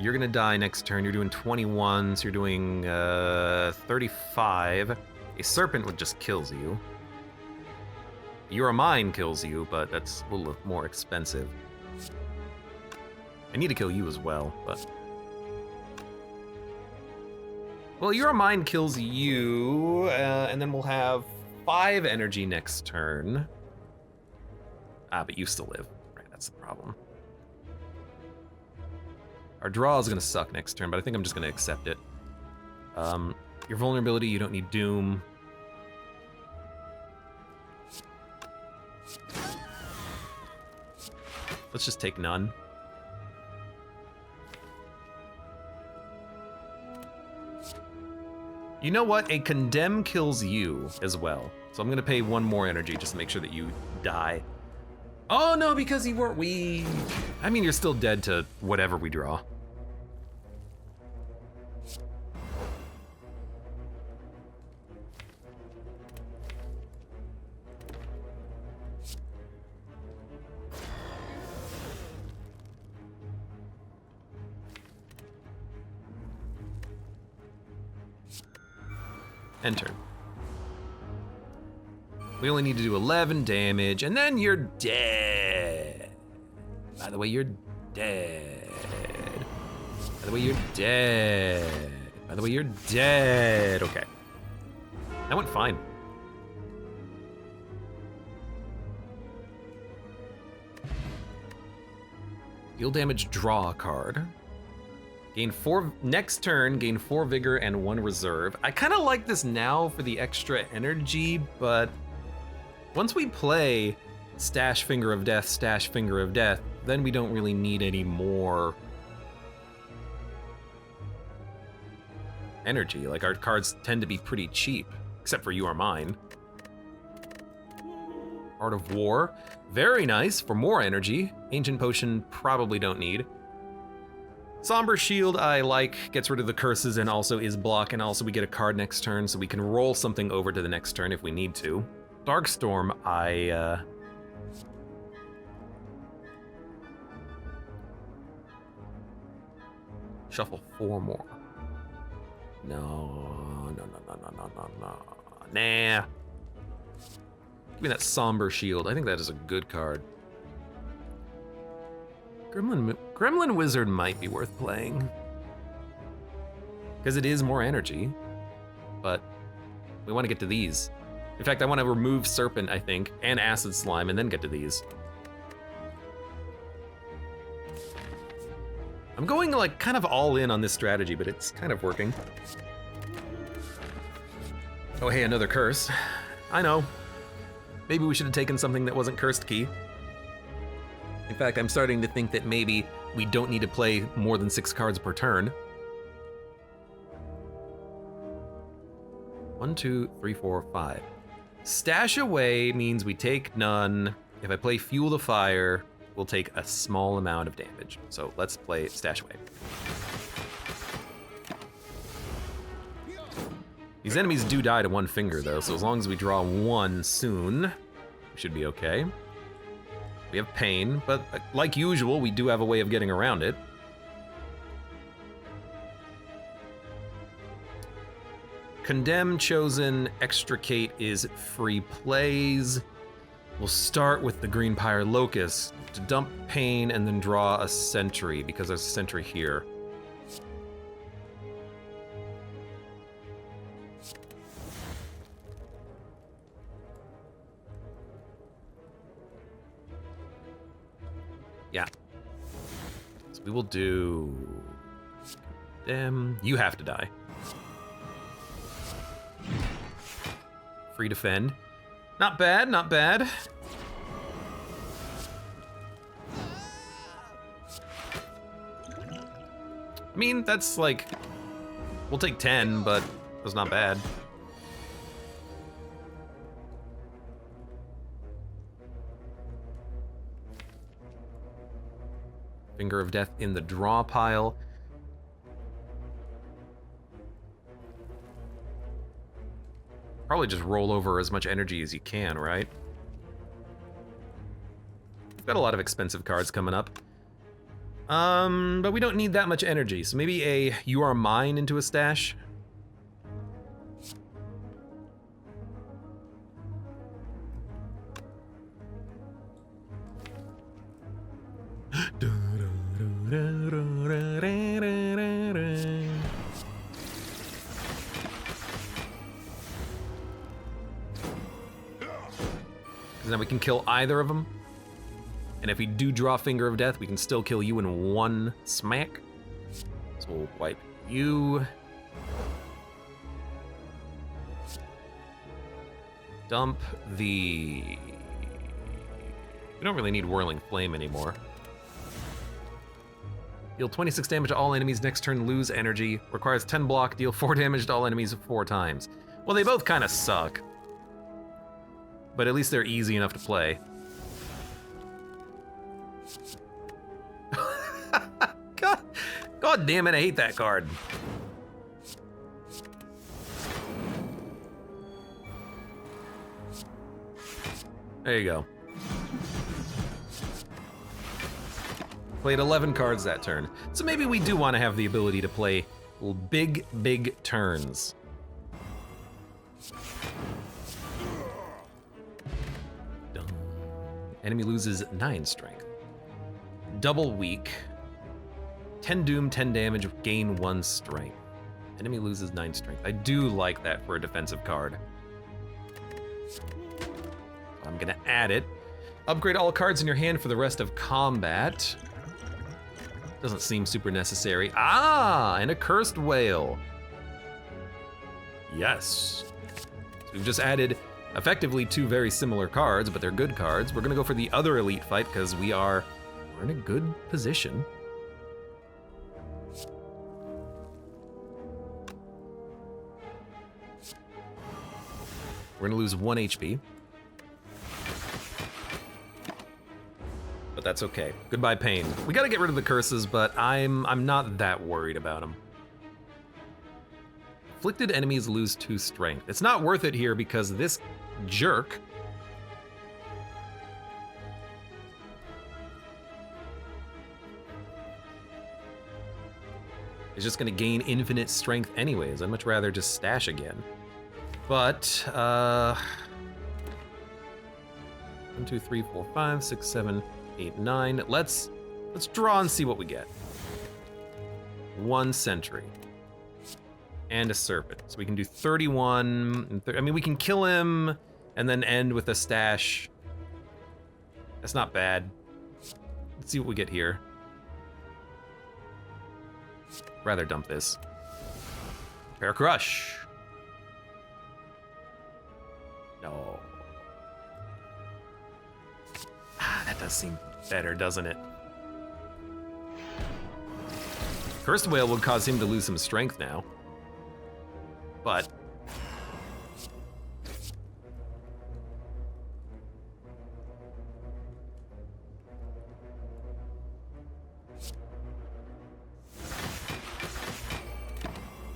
S1: You're gonna die next turn. You're doing 21, so you're doing 35. A serpent would just kills you. You're a mine kills you, but that's a little more expensive. I need to kill you as well, but... Well, you're a mine kills you, and then we'll have 5 energy next turn. Ah, but you still live. That's the problem. Our draw is gonna suck next turn, but I think I'm just gonna accept it. Your vulnerability, you don't need Doom. Let's just take none. You know what? A condemn kills you as well. So I'm gonna pay 1 more energy just to make sure that you die. Oh no, because you weren't weak. I mean, you're still dead to whatever we draw. Enter. We only need to do 11 damage, and then you're dead. By the way, you're dead. By the way, you're dead. By the way, you're dead. Okay. That went fine. Deal damage, draw a card. Gain 4, next turn, gain 4 vigor and 1 reserve. I kind of like this now for the extra energy, but once we play Stash Finger of Death, then we don't really need any more energy. Like, our cards tend to be pretty cheap, except for You Are Mine. Art of War, very nice for more energy. Ancient Potion, probably don't need. Somber Shield I like, gets rid of the curses and also is block, and also we get a card next turn, so we can roll something over to the next turn if we need to. Darkstorm, I shuffle 4 more. No. Nah. Give me that Somber Shield. I think that is a good card. Gremlin Wizard might be worth playing, because it is more energy, but we want to get to these. In fact, I want to remove Serpent, I think, and Acid Slime, and then get to these. I'm going like kind of all in on this strategy, but it's kind of working. Oh hey, another curse. I know. Maybe we should have taken something that wasn't Cursed Key. In fact, I'm starting to think that maybe we don't need to play more than 6 cards per turn. 1, 2, 3, 4, 5. Stash away means we take none. If I play Fuel the Fire, we'll take a small amount of damage. So let's play Stash away. These enemies do die to 1 finger though, so as long as we draw 1 soon, we should be okay. We have pain, but like usual, we do have a way of getting around it. Condemn, Chosen, Extricate is free plays. We'll start with the Green Pyre Locust to dump pain and then draw a sentry, because there's a sentry here. Yeah. So we will do... Condemn. You have to die. Free defend. Not bad, not bad. I mean, that's like, we'll take 10, but that's not bad. Finger of Death in the draw pile. Probably just roll over as much energy as you can, right? We've got a lot of expensive cards coming up. But we don't need that much energy, so maybe a You Are Mine into a stash. Then we can kill either of them. And if we do draw Finger of Death, we can still kill you in one smack. So we'll wipe you. Dump the... We don't really need Whirling Flame anymore. Deal 26 damage to all enemies next turn, lose energy. Requires 10 block, deal 4 damage to all enemies 4 times. Well, they both kind of suck. But at least they're easy enough to play. God damn it, I hate that card. There you go. Played 11 cards that turn. So maybe we do want to have the ability to play big, big turns. Enemy loses 9 strength. Double weak. 10 doom, 10 damage, gain 1 strength. Enemy loses 9 strength. I do like that for a defensive card. I'm gonna add it. Upgrade all cards in your hand for the rest of combat. Doesn't seem super necessary. Ah, and a Cursed Whale. Yes. So we've just added effectively 2 very similar cards, but they're good cards. We're gonna go for the other elite fight because we're in a good position. We're gonna lose 1 HP. But that's okay. Goodbye pain. We gotta get rid of the curses, but I'm not that worried about them. Afflicted enemies lose 2 strength. It's not worth it here because this jerk is just gonna gain infinite strength anyways. I'd much rather just stash again. But, 1, 2, 3, 4, 5, 6, 7, 8, 9. Let's draw and see what we get. 1 sentry. And a serpent. So we can do 31. I mean, we can kill him and then end with a stash. That's not bad. Let's see what we get here. Rather dump this. Prepare Crush. No. Ah, that does seem better, doesn't it? Cursed Whale would cause him to lose some strength now. But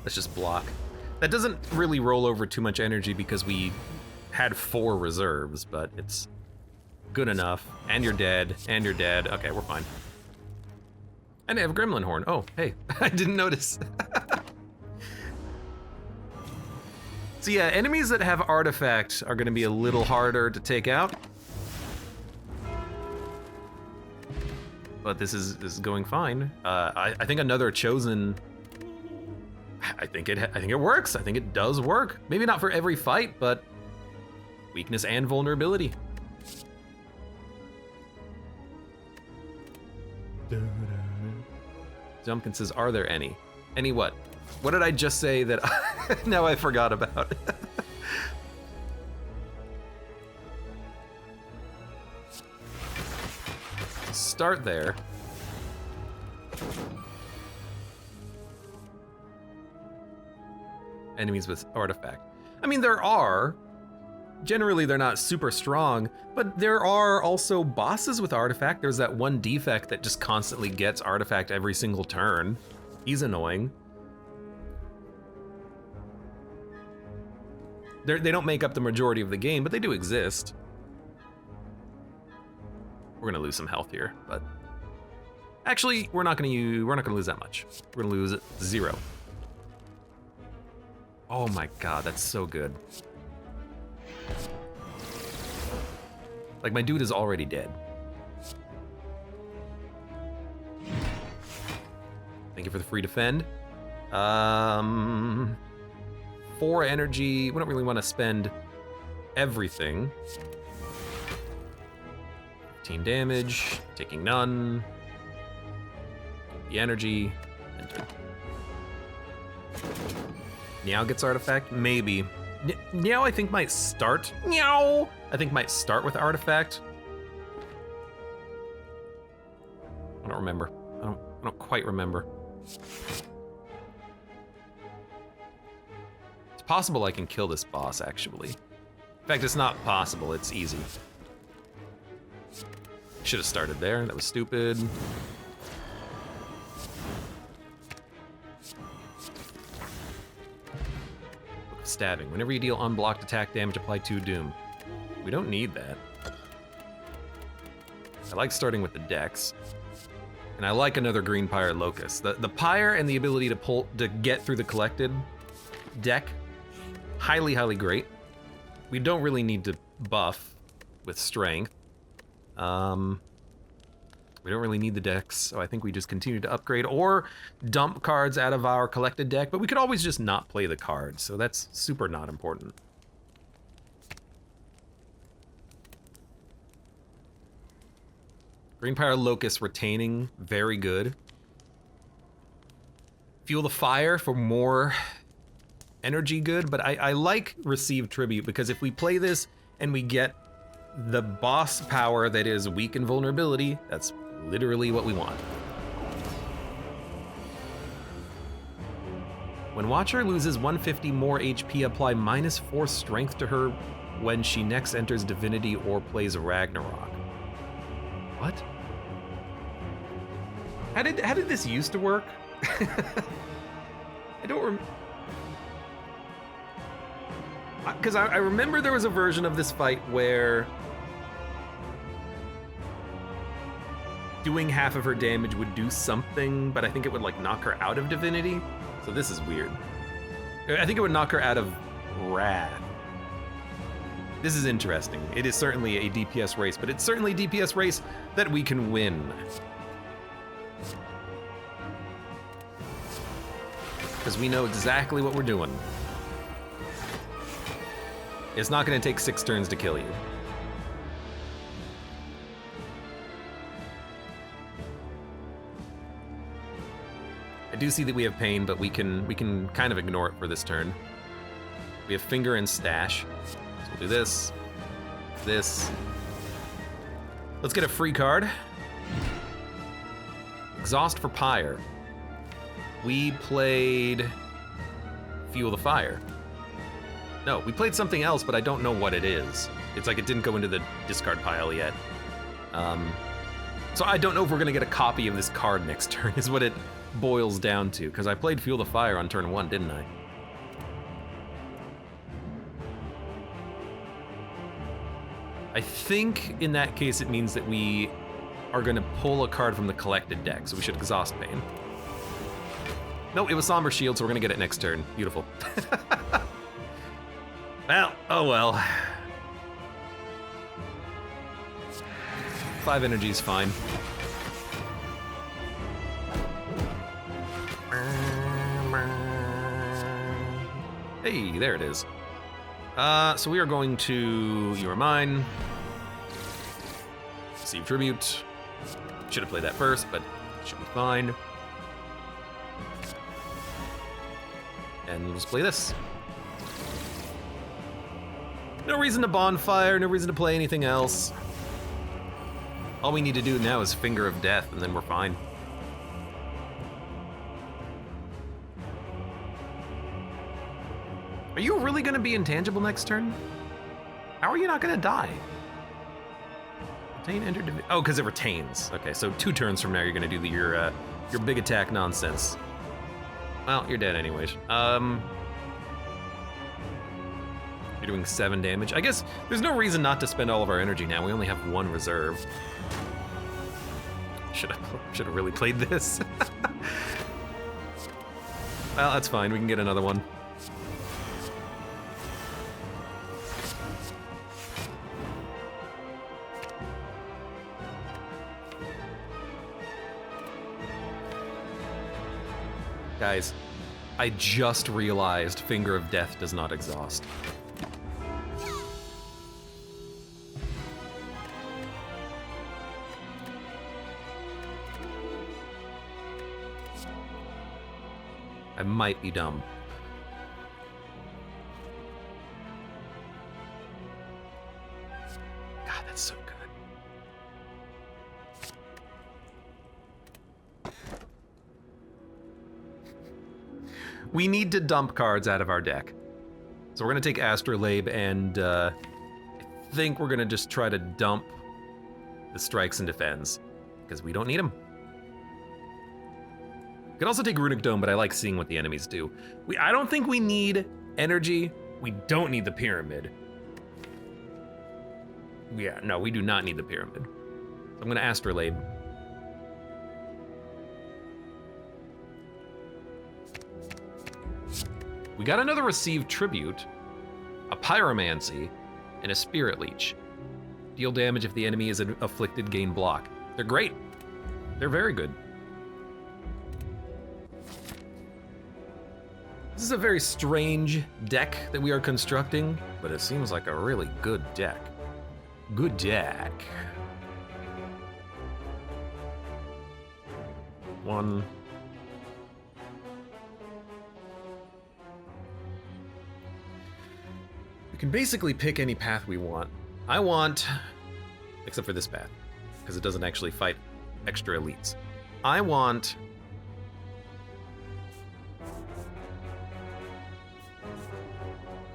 S1: let's just block. That doesn't really roll over too much energy because we had 4 reserves, but it's good enough. And you're dead, and you're dead. Okay, we're fine. And I have a Gremlin Horn. Oh, hey, I didn't notice. So yeah, enemies that have artifacts are gonna be a little harder to take out. But this is going fine. I think another Chosen, I think it works. I think it does work. Maybe not for every fight, but weakness and vulnerability. Jumpkin says, are there any? Any what? What did I just say that now I forgot about? start there. Enemies with artifact. I mean, there are. Generally, they're not super strong, but there are also bosses with artifact. There's that one defect that just constantly gets artifact every single turn. He's annoying. They don't make up the majority of the game, but they do exist. We're gonna lose some health here, but actually, we're not gonna lose that much. We're gonna lose 0. Oh my god, that's so good. Like, my dude is already dead. Thank you for the free defend. 4 energy. We don't really want to spend everything. 15 damage, taking none. The energy, enter. Meow gets artifact? Maybe. Meow, I think, might start. Meow! I think might start with artifact. I don't remember. I don't quite remember. It's possible I can kill this boss, actually. In fact, it's not possible, it's easy. Should have started there, that was stupid. Stabbing. Whenever you deal unblocked attack damage, apply 2 doom. We don't need that. I like starting with the decks. And I like another green pyre locust. The pyre and the ability to get through the collected deck, highly, highly great. We don't really need to buff with strength. We don't really need the decks, so I think we just continue to upgrade or dump cards out of our collected deck, but we could always just not play the cards, so that's super not important. Green Pyre Locust retaining, very good. Fuel the Fire for more energy, good, but I like Receive Tribute because if we play this and we get the boss power that is weak in vulnerability, that's literally what we want. When Watcher loses 150 more HP, apply -4 strength to her when she next enters Divinity or plays Ragnarok. What? How did this used to work? I don't because I remember there was a version of this fight where doing half of her damage would do something, but I think it would like knock her out of Divinity. So this is weird. I think it would knock her out of Wrath. This is interesting. It is certainly a DPS race, but it's certainly a DPS race that we can win. Because we know exactly what we're doing. It's not gonna take 6 turns to kill you. I do see that we have pain, but we can kind of ignore it for this turn. We have finger and stash. So we'll do this, this. Let's get a free card. Exhaust for Pyre. We played Fuel the Fire. No, we played something else, but I don't know what it is. It's like it didn't go into the discard pile yet. So I don't know if we're gonna get a copy of this card next turn, is what it boils down to, because I played Fuel the Fire on turn 1, didn't I? I think in that case it means that we are gonna pull a card from the collected deck, so we should exhaust Pain. No, it was Somber Shield, so we're gonna get it next turn. Beautiful. Well, oh well. 5 energy is fine. Hey, there it is. So we are going to You Are Mine. Receive Tribute. Should have played that first, but it should be fine. And let's play this. No reason to bonfire, no reason to play anything else. All we need to do now is Finger of Death, and then we're fine. Are you really gonna be intangible next turn? How are you not gonna die? Retain, enter, oh, because it retains. Okay, so 2 turns from now you're gonna do your big attack nonsense. Well, you're dead anyways. You're doing 7 damage. I guess there's no reason not to spend all of our energy now. We only have 1 reserve. Should have really played this. Well, that's fine. We can get another one. Guys, I just realized Finger of Death does not exhaust. I might be dumb. God, that's so good. We need to dump cards out of our deck. So we're gonna take Astrolabe and I think we're gonna just try to dump the Strikes and Defends because we don't need them. We could also take Runic Dome, but I like seeing what the enemies do. I don't think we need energy. We don't need the Pyramid. Yeah, no, we do not need the Pyramid. So I'm gonna Astrolabe. We got another Receive Tribute, a Pyromancy, and a Spirit Leech. Deal damage if the enemy is afflicted, gain block. They're great. They're very good. This is a very strange deck that we are constructing, but it seems like a really good deck. Good deck. 1. We can basically pick any path we want. I want, except for this path, because it doesn't actually fight extra elites. I want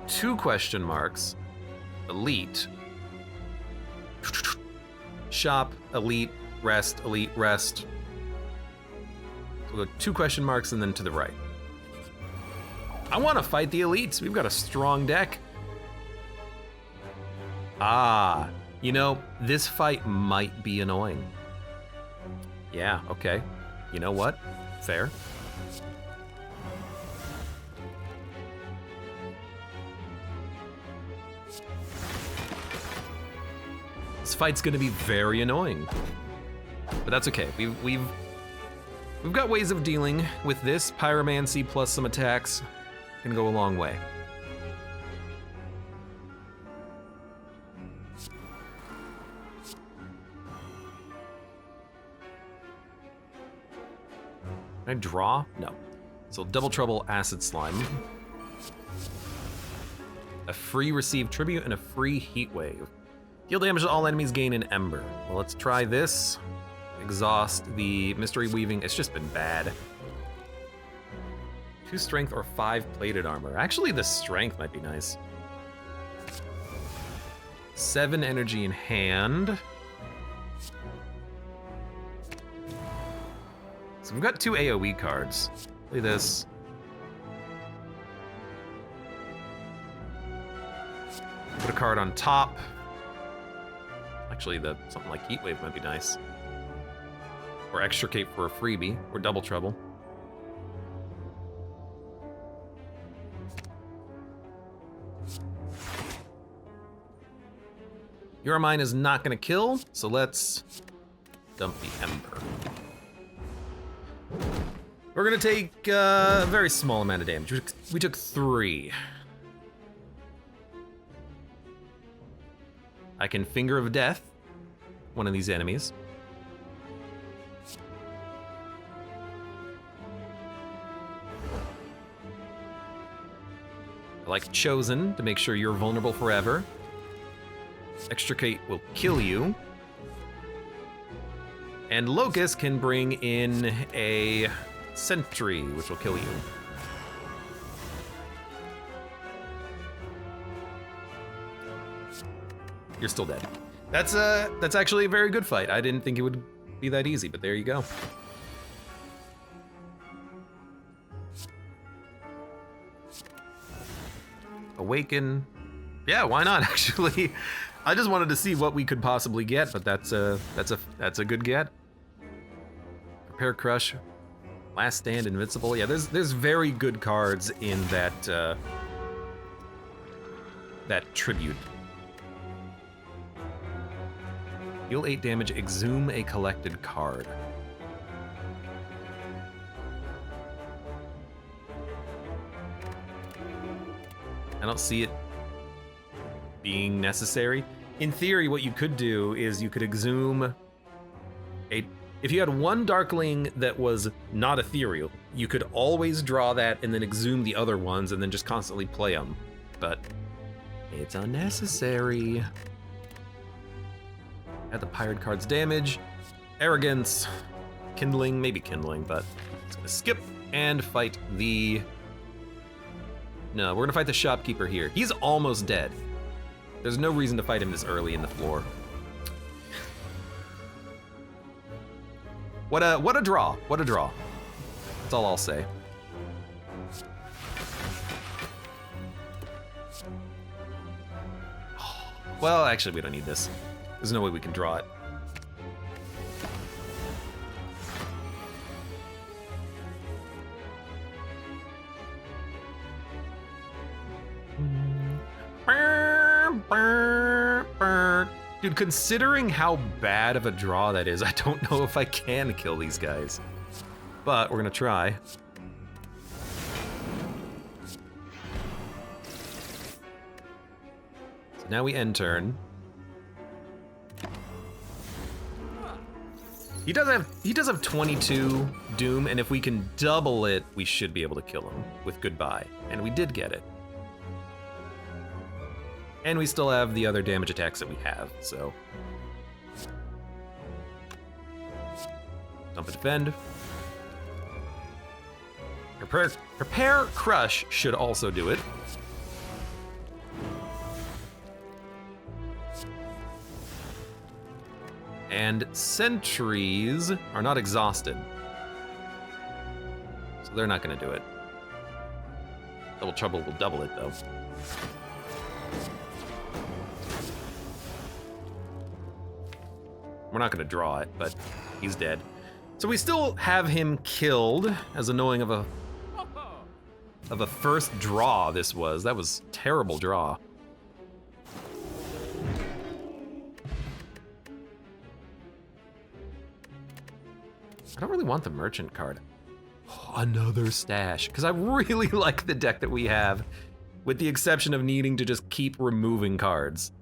S1: two question marks, elite, shop, elite, rest, elite, rest. So we'll go 2 question marks and then to the right. I want to fight the elites. We've got a strong deck. Ah, you know, this fight might be annoying. Yeah, okay. You know what? Fair. This fight's gonna be very annoying. But that's okay. We've got ways of dealing with this. Pyromancy plus some attacks can go a long way. Can I draw? No. So Double Trouble, Acid Slime. A free Receive Tribute and a free Heat Wave. Deal damage to all enemies, gain an Ember. Well, let's try this. Exhaust the Mystery Weaving. It's just been bad. 2 Strength or 5 Plated Armor. Actually, the Strength might be nice. 7 Energy in hand. So we've got 2 AoE cards. Play this. Put a card on top. Actually, something like Heat Wave might be nice. Or Extricate for a freebie, or Double Trouble. Your Mine is not gonna kill, so let's dump the Ember. We're gonna take a very small amount of damage. We took 3. I can Finger of Death one of these enemies. I like Chosen to make sure you're vulnerable forever. Extricate will kill you. And Locust can bring in a Sentry, which will kill you. You're still dead. That's actually a very good fight. I didn't think it would be that easy, but there you go. Awaken. Yeah, why not, actually? I just wanted to see what we could possibly get, but that's a good get. Prepare Crush, Last Stand, Invincible. Yeah, there's very good cards in that that tribute. Deal 8 damage, exhume a collected card. I don't see it being necessary. In theory, what you could do is you could exhume a... If you had one Darkling that was not ethereal, you could always draw that and then exhume the other ones and then just constantly play them. But it's unnecessary. Add the pirate card's damage. Arrogance. Kindling, maybe Kindling, but it's gonna skip and fight the... No, we're gonna fight the shopkeeper here. He's almost dead. There's no reason to fight him this early in the floor. What a draw. What a draw. That's all I'll say. Well, actually, we don't need this. There's no way we can draw it. Dude, considering how bad of a draw that is, I don't know if I can kill these guys. But we're gonna try. So now we end turn. He does have 22 Doom, and if we can double it, we should be able to kill him with Goodbye. And we did get it. And we still have the other damage attacks that we have, so. Dump and defend. Prepare Crush should also do it. And sentries are not exhausted. So they're not gonna do it. Double Trouble will double it though. We're not gonna draw it, but he's dead. So we still have him killed, as annoying of a first draw this was. That was a terrible draw. I don't really want the merchant card. Oh, another stash, because I really like the deck that we have, with the exception of needing to just keep removing cards.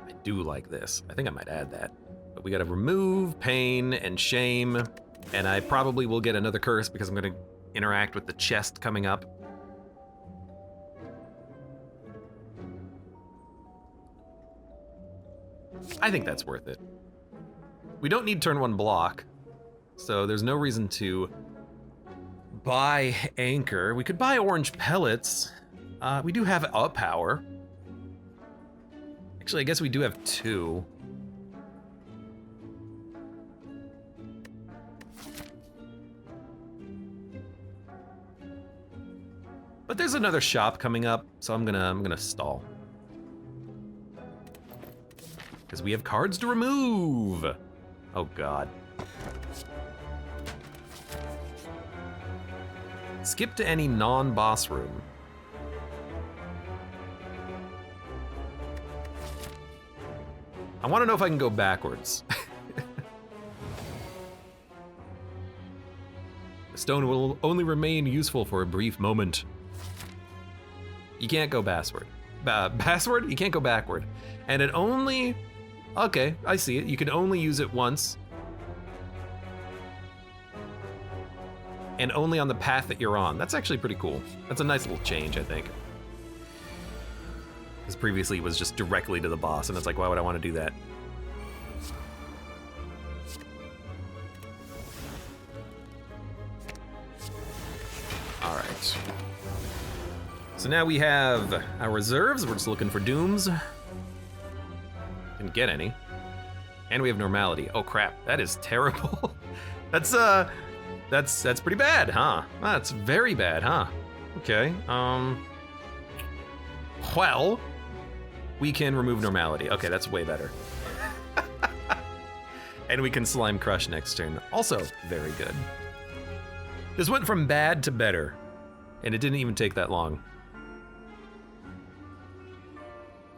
S1: I do like this. I think I might add that. But we gotta remove pain and shame, and I probably will get another curse because I'm gonna interact with the chest coming up. I think that's worth it. We don't need turn 1 block, so there's no reason to buy Anchor. We could buy orange pellets. We do have up power. Actually, I guess we do have 2. But there's another shop coming up, so I'm gonna stall. Because we have cards to remove. Oh God. Skip to any non-boss room. I want to know if I can go backwards. The stone will only remain useful for a brief moment. You can't go backward. Backward? You can't go backward. And it only... Okay, I see it. You can only use it once. And only on the path that you're on. That's actually pretty cool. That's a nice little change, I think. Because previously it was just directly to the boss, and it's like, why would I want to do that? All right. So now we have our reserves. We're just looking for dooms. Didn't get any. And we have normality. Oh crap, that is terrible. That's pretty bad, huh? That's very bad, huh? Okay, well, we can remove normality. Okay, that's way better. And we can slime crush next turn. Also very good. This went from bad to better, and it didn't even take that long.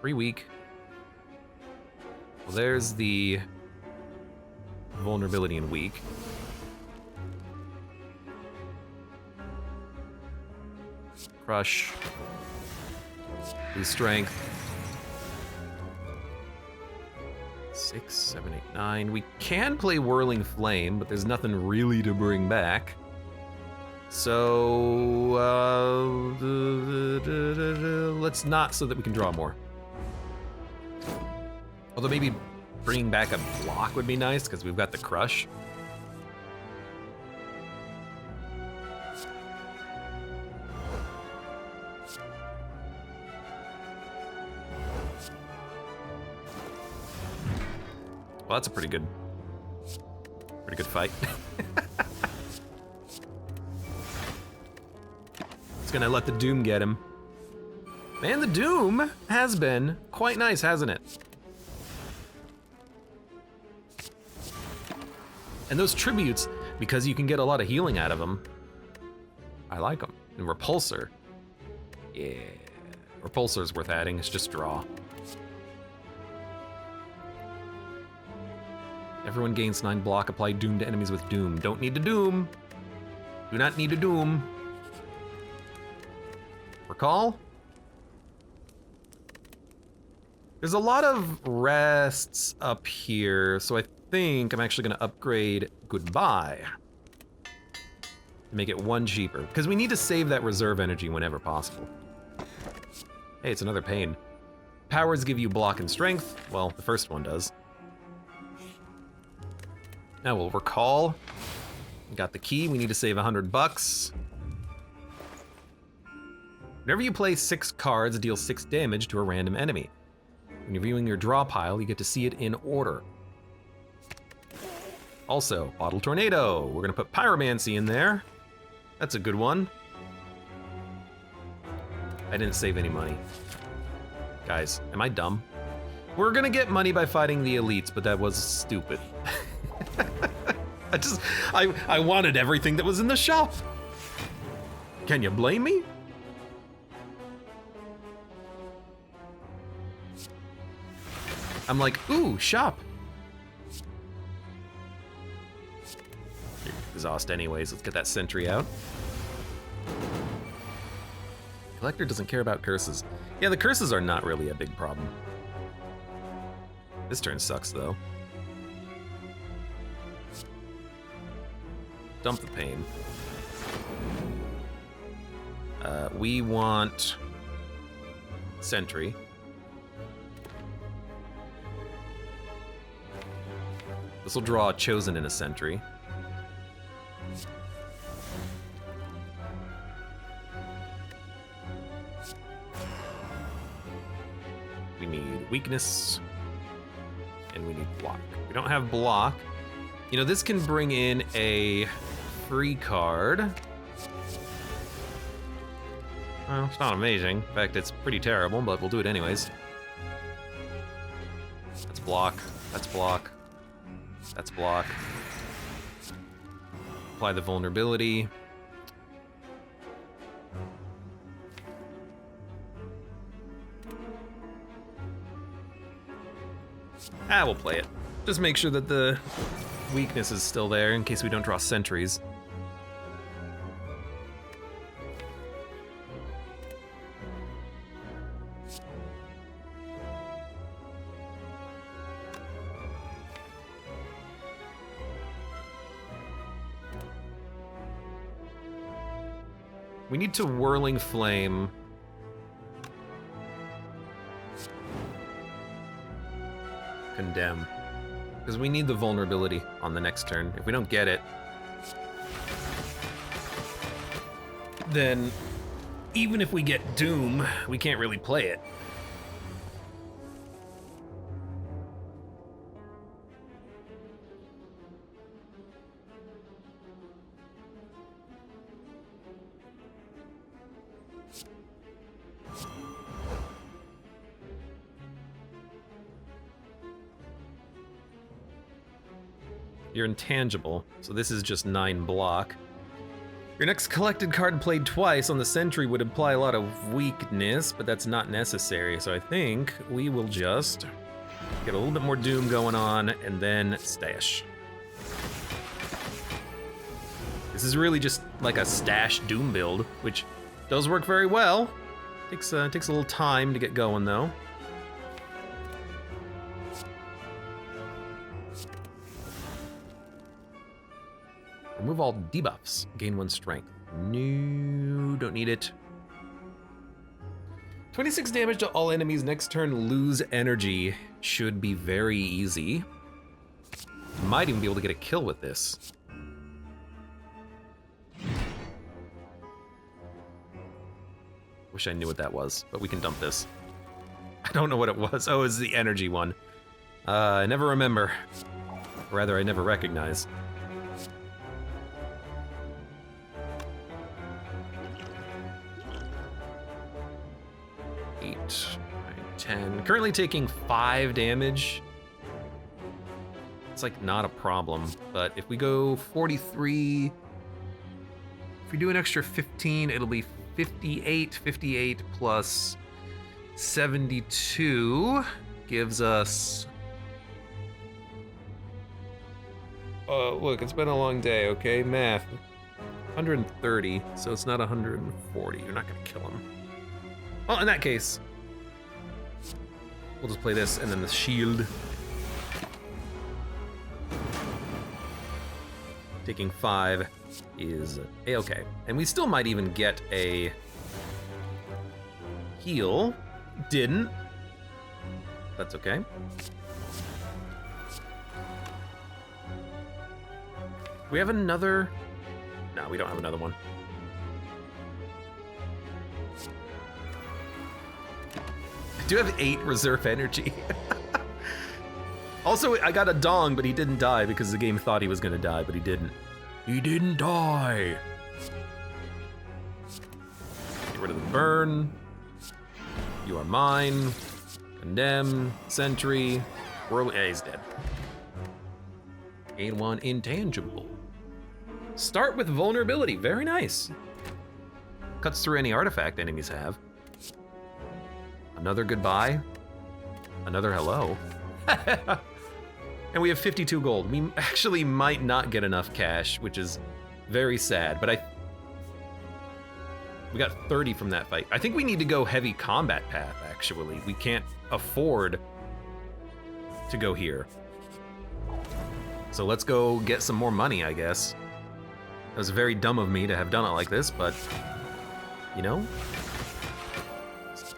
S1: 3 weak. Well, there's the vulnerability in weak. Crush. Lose strength. 6, 7, 8, 9. We can play Whirling Flame, but there's nothing really to bring back. So, let's not, so that we can draw more. Although maybe bringing back a block would be nice, because we've got the crush. Well, that's a pretty good fight. It's gonna let the Doom get him. Man, the Doom has been quite nice, hasn't it? And those tributes, because you can get a lot of healing out of them, I like them. And Repulsor, yeah. Repulsor's worth adding, it's just draw. Everyone gains 9 block, apply Doom to enemies with Doom. Don't need to Doom. Do not need to Doom. Recall? There's a lot of rests up here, so I think I'm actually gonna upgrade Goodbye. Make it 1 cheaper, because we need to save that reserve energy whenever possible. Hey, it's another pain. Powers give you block and strength. Well, the first one does. Now we'll recall. Got the key, we need to save $100. Whenever you play 6 cards, deal 6 damage to a random enemy. When you're viewing your draw pile, you get to see it in order. Also, Bottle Tornado. We're gonna put Pyromancy in there. That's a good one. I didn't save any money. Guys, am I dumb? We're gonna get money by fighting the elites, but that was stupid. I wanted everything that was in the shop. Can you blame me? I'm like, ooh, shop. You're exhaust anyways, let's get that sentry out. Collector doesn't care about curses. Yeah, the curses are not really a big problem. This turn sucks though. Dump the pain. We want sentry. This will draw a chosen in a sentry. We need weakness, and we need block. We don't have block. You know, this can bring in a free card. Well, it's not amazing. In fact, it's pretty terrible, but we'll do it anyways. That's block. That's block. That's block. Apply the vulnerability. We'll play it. Just make sure that the weakness is still there in case we don't draw sentries. We need to Whirling Flame Condemn. Because we need the vulnerability on the next turn. If we don't get it, then even if we get Doom, we can't really play it. You're intangible, so this is just 9 block. Your next collected card played twice on the sentry would imply a lot of weakness, but that's not necessary, so I think we will just get a little bit more Doom going on and then stash. This is really just like a stash Doom build, which does work very well. Takes a little time to get going though. Remove all debuffs. Gain 1 strength. No, don't need it. 26 damage to all enemies next turn, lose energy. Should be very easy. Might even be able to get a kill with this. Wish I knew what that was, but we can dump this. I don't know what it was. Oh, it's the energy one. I never remember. Or rather, I never recognize. 8, 9, 10. Currently taking 5 damage. It's like not a problem, but if we go 43, if we do an extra 15, it'll be 58. 58 plus 72 gives us... look, it's been a long day, okay? Math. 130, so it's not 140. You're not gonna kill him. Well, in that case, we'll just play this and then the shield. Taking 5 is a-okay. And we still might even get a heal. Didn't. That's okay. We have another... No, we don't have another one. I do have 8 reserve energy. Also, I got a dong, but he didn't die because the game thought he was gonna die, but he didn't. He didn't die. Get rid of the burn. You are mine. Condemn. Sentry. He's dead. Gain 1 intangible. Start with vulnerability. Very nice. Cuts through any artifact enemies have. Another goodbye. Another hello. And we have 52 gold. We actually might not get enough cash, which is very sad, but we got 30 from that fight. I think we need to go heavy combat path, actually. We can't afford to go here. So let's go get some more money, I guess. It was very dumb of me to have done it like this, but, you know,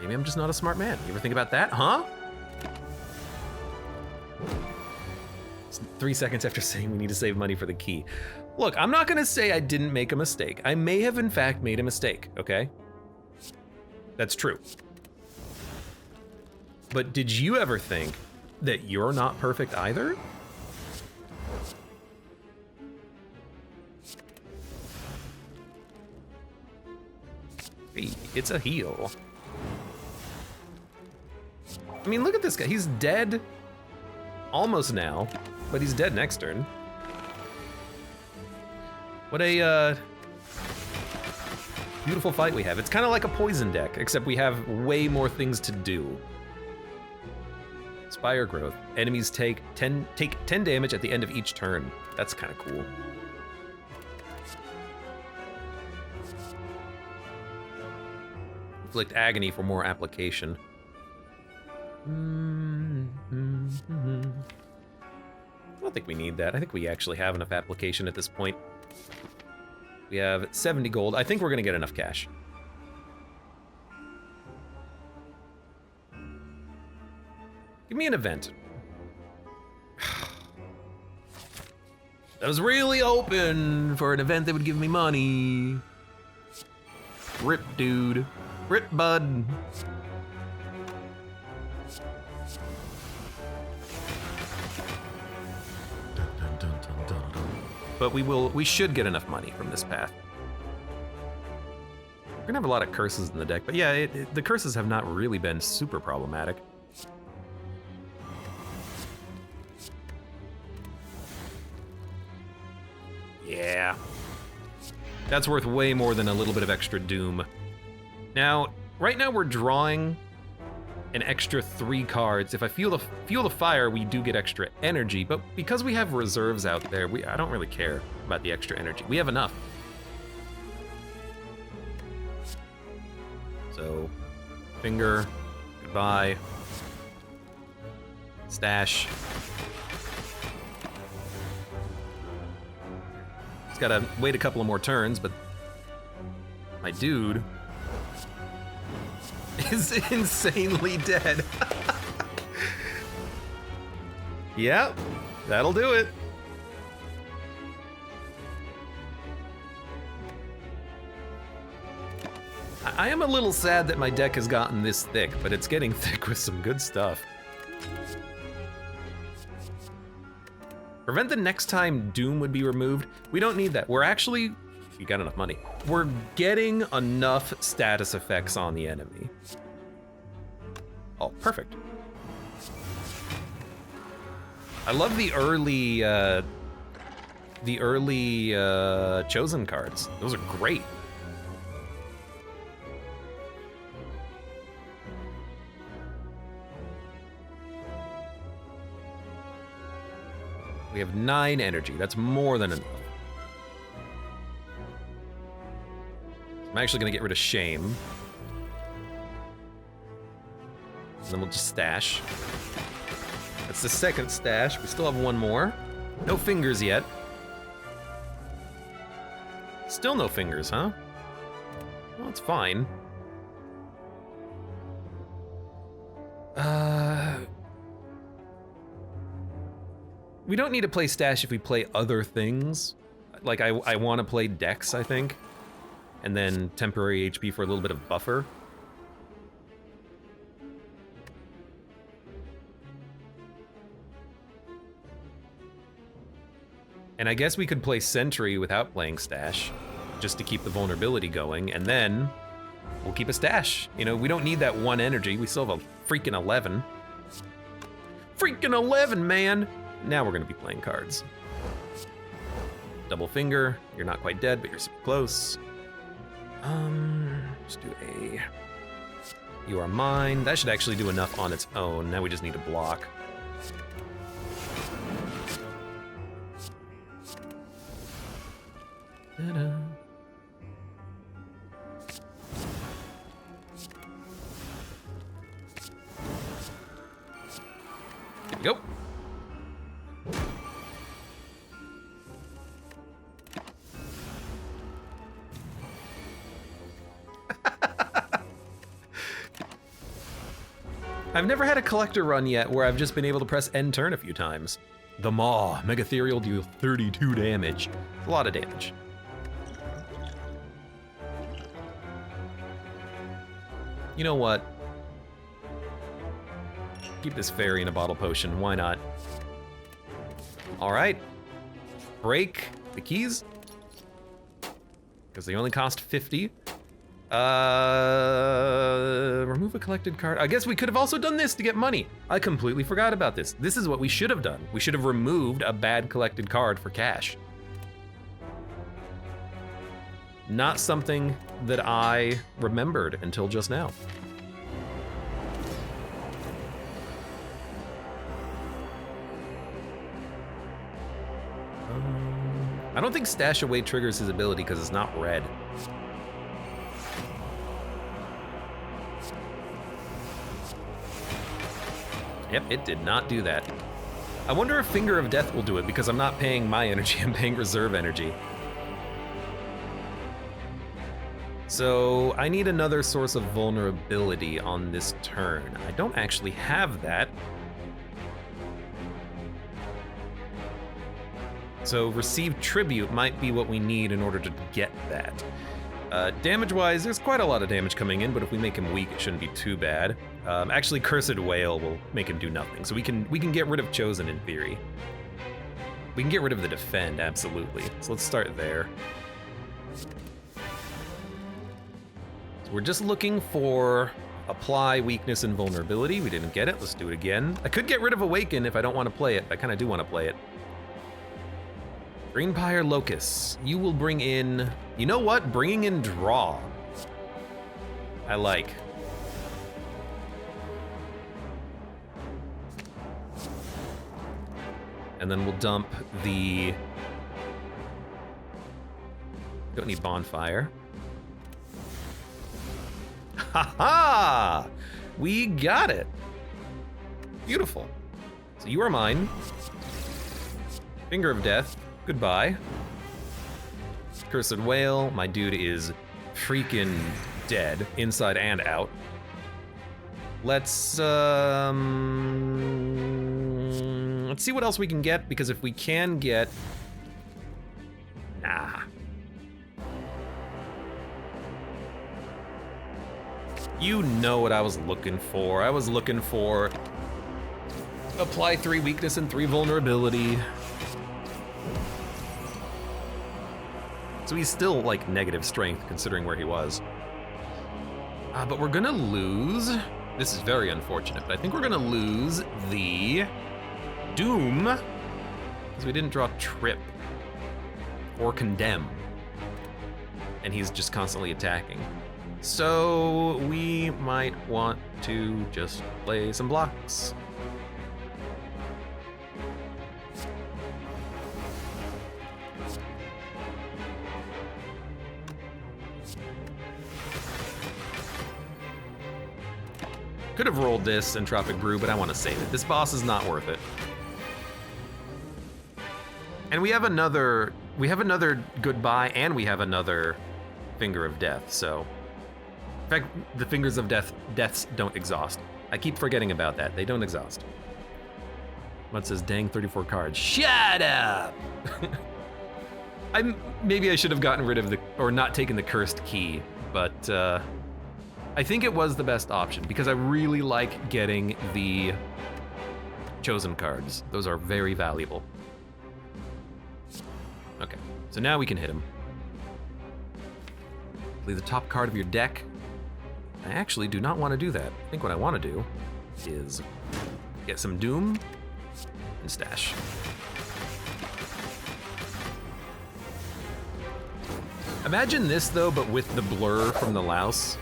S1: maybe I'm just not a smart man. You ever think about that, huh? 3 seconds after saying we need to save money for the key. Look, I'm not gonna say I didn't make a mistake. I may have in fact made a mistake, okay? That's true. But did you ever think that you're not perfect either? Hey, it's a heal. I mean, look at this guy. He's dead almost now, but he's dead next turn. What a beautiful fight we have. It's kind of like a poison deck, except we have way more things to do. Spire growth. Enemies take 10 damage at the end of each turn. That's kind of cool. Inflict agony for more application. I don't think we need that. I think we actually have enough application at this point. We have 70 gold. I think we're gonna get enough cash. Give me an event. I was really hoping for an event that would give me money. Rip, dude. Rip, bud. But we should get enough money from this path. We're gonna have a lot of curses in the deck, but yeah, the curses have not really been super problematic. Yeah. That's worth way more than a little bit of extra doom. Now, right now we're drawing an extra 3 cards. If I feel the fire, we do get extra energy, but because we have reserves out there, I don't really care about the extra energy. We have enough. So, finger, goodbye, stash. It's gotta wait a couple of more turns, but my dude is insanely dead. Yep, that'll do it. I am a little sad that my deck has gotten this thick, but it's getting thick with some good stuff. Prevent the next time Doom would be removed. We don't need that. We're actually, we got enough money. We're getting enough status effects on the enemy. Oh, perfect. I love the early chosen cards. Those are great. We have 9 energy. That's more than enough. I'm actually gonna get rid of shame. And then we'll just stash. That's the second stash. We still have 1 more. No fingers yet. Still no fingers, huh? Well, it's fine. We don't need to play stash if we play other things. Like, I want to play Dex, I think. And then temporary HP for a little bit of buffer. And I guess we could play Sentry without playing stash, just to keep the vulnerability going, and then we'll keep a stash. You know, we don't need that 1 energy. We still have a freaking 11. Freaking 11, man! Now we're gonna be playing cards. Double finger, you're not quite dead, but you're super close. Just do a... You are mine. That should actually do enough on its own. Now we just need to block. Ta-da. Here we go. I've never had a collector run yet where I've just been able to press end turn a few times. The Maw, Mega Ethereal deal 32 damage. A lot of damage. You know what? Keep this fairy in a bottle potion, why not? All right, break the keys, because they only cost 50. Remove a collected card. I guess we could have also done this to get money. I completely forgot about this. This is what we should have done. We should have removed a bad collected card for cash. Not something that I remembered until just now. I don't think Stash Away triggers his ability because it's not red. Yep, it did not do that. I wonder if Finger of Death will do it because I'm not paying my energy, I'm paying reserve energy. So I need another source of vulnerability on this turn. I don't actually have that. So receive tribute might be what we need in order to get that. Damage-wise, there's quite a lot of damage coming in, but if we make him weak, it shouldn't be too bad. Actually, Cursed Whale will make him do nothing, so we can get rid of Chosen in theory. We can get rid of the Defend, absolutely. So let's start there. So we're just looking for Apply Weakness and Vulnerability. We didn't get it. Let's do it again. I could get rid of Awaken if I don't want to play it. I kind of do want to play it. Greenpire Locust. You will bring in... You know what? Bringing in Draw. I like. And then we'll dump the... Don't need Bonfire. Ha-ha! We got it! Beautiful. So you are mine. Finger of Death, goodbye. Cursed Whale, my dude is freaking dead, inside and out. Let's see what else we can get, because if we can get... Nah. You know what I was looking for. I was looking for apply 3 weakness and 3 vulnerability. So he's still like negative strength considering where he was. But we're gonna lose. This is very unfortunate, but I think we're gonna lose the Doom because we didn't draw Trip or Condemn. And he's just constantly attacking. So we might want to just play some blocks. Could have rolled this Entropic Brew, but I want to save it. This boss is not worth it. And we have another goodbye, and we have another Finger of Death, so. In fact, the Fingers of Deaths don't exhaust. I keep forgetting about that. They don't exhaust. What says dang 34 cards? Shut up! Maybe I should have gotten rid of or not taken the cursed key, but I think it was the best option because I really like getting the chosen cards. Those are very valuable. Okay, so now we can hit him. Play the top card of your deck. I actually do not want to do that. I think what I want to do is get some Doom and stash. Imagine this though, but with the blur from the louse.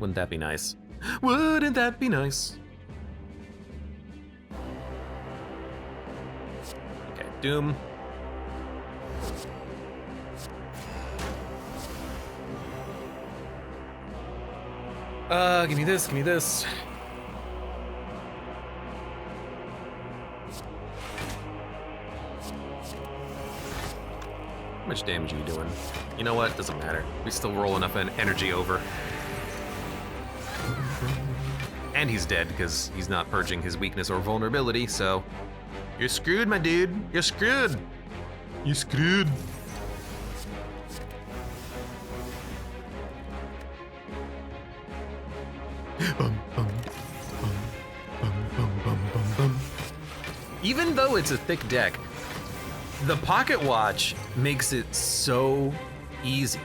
S1: Wouldn't that be nice? Wouldn't that be nice? Okay, Doom. Give me this, give me this. How much damage are you doing? You know what, doesn't matter. We still roll enough energy over. And he's dead because he's not purging his weakness or vulnerability, so you're screwed, my dude. You're screwed. You're screwed. Even though it's a thick deck, the Pocket Watch makes it so easy.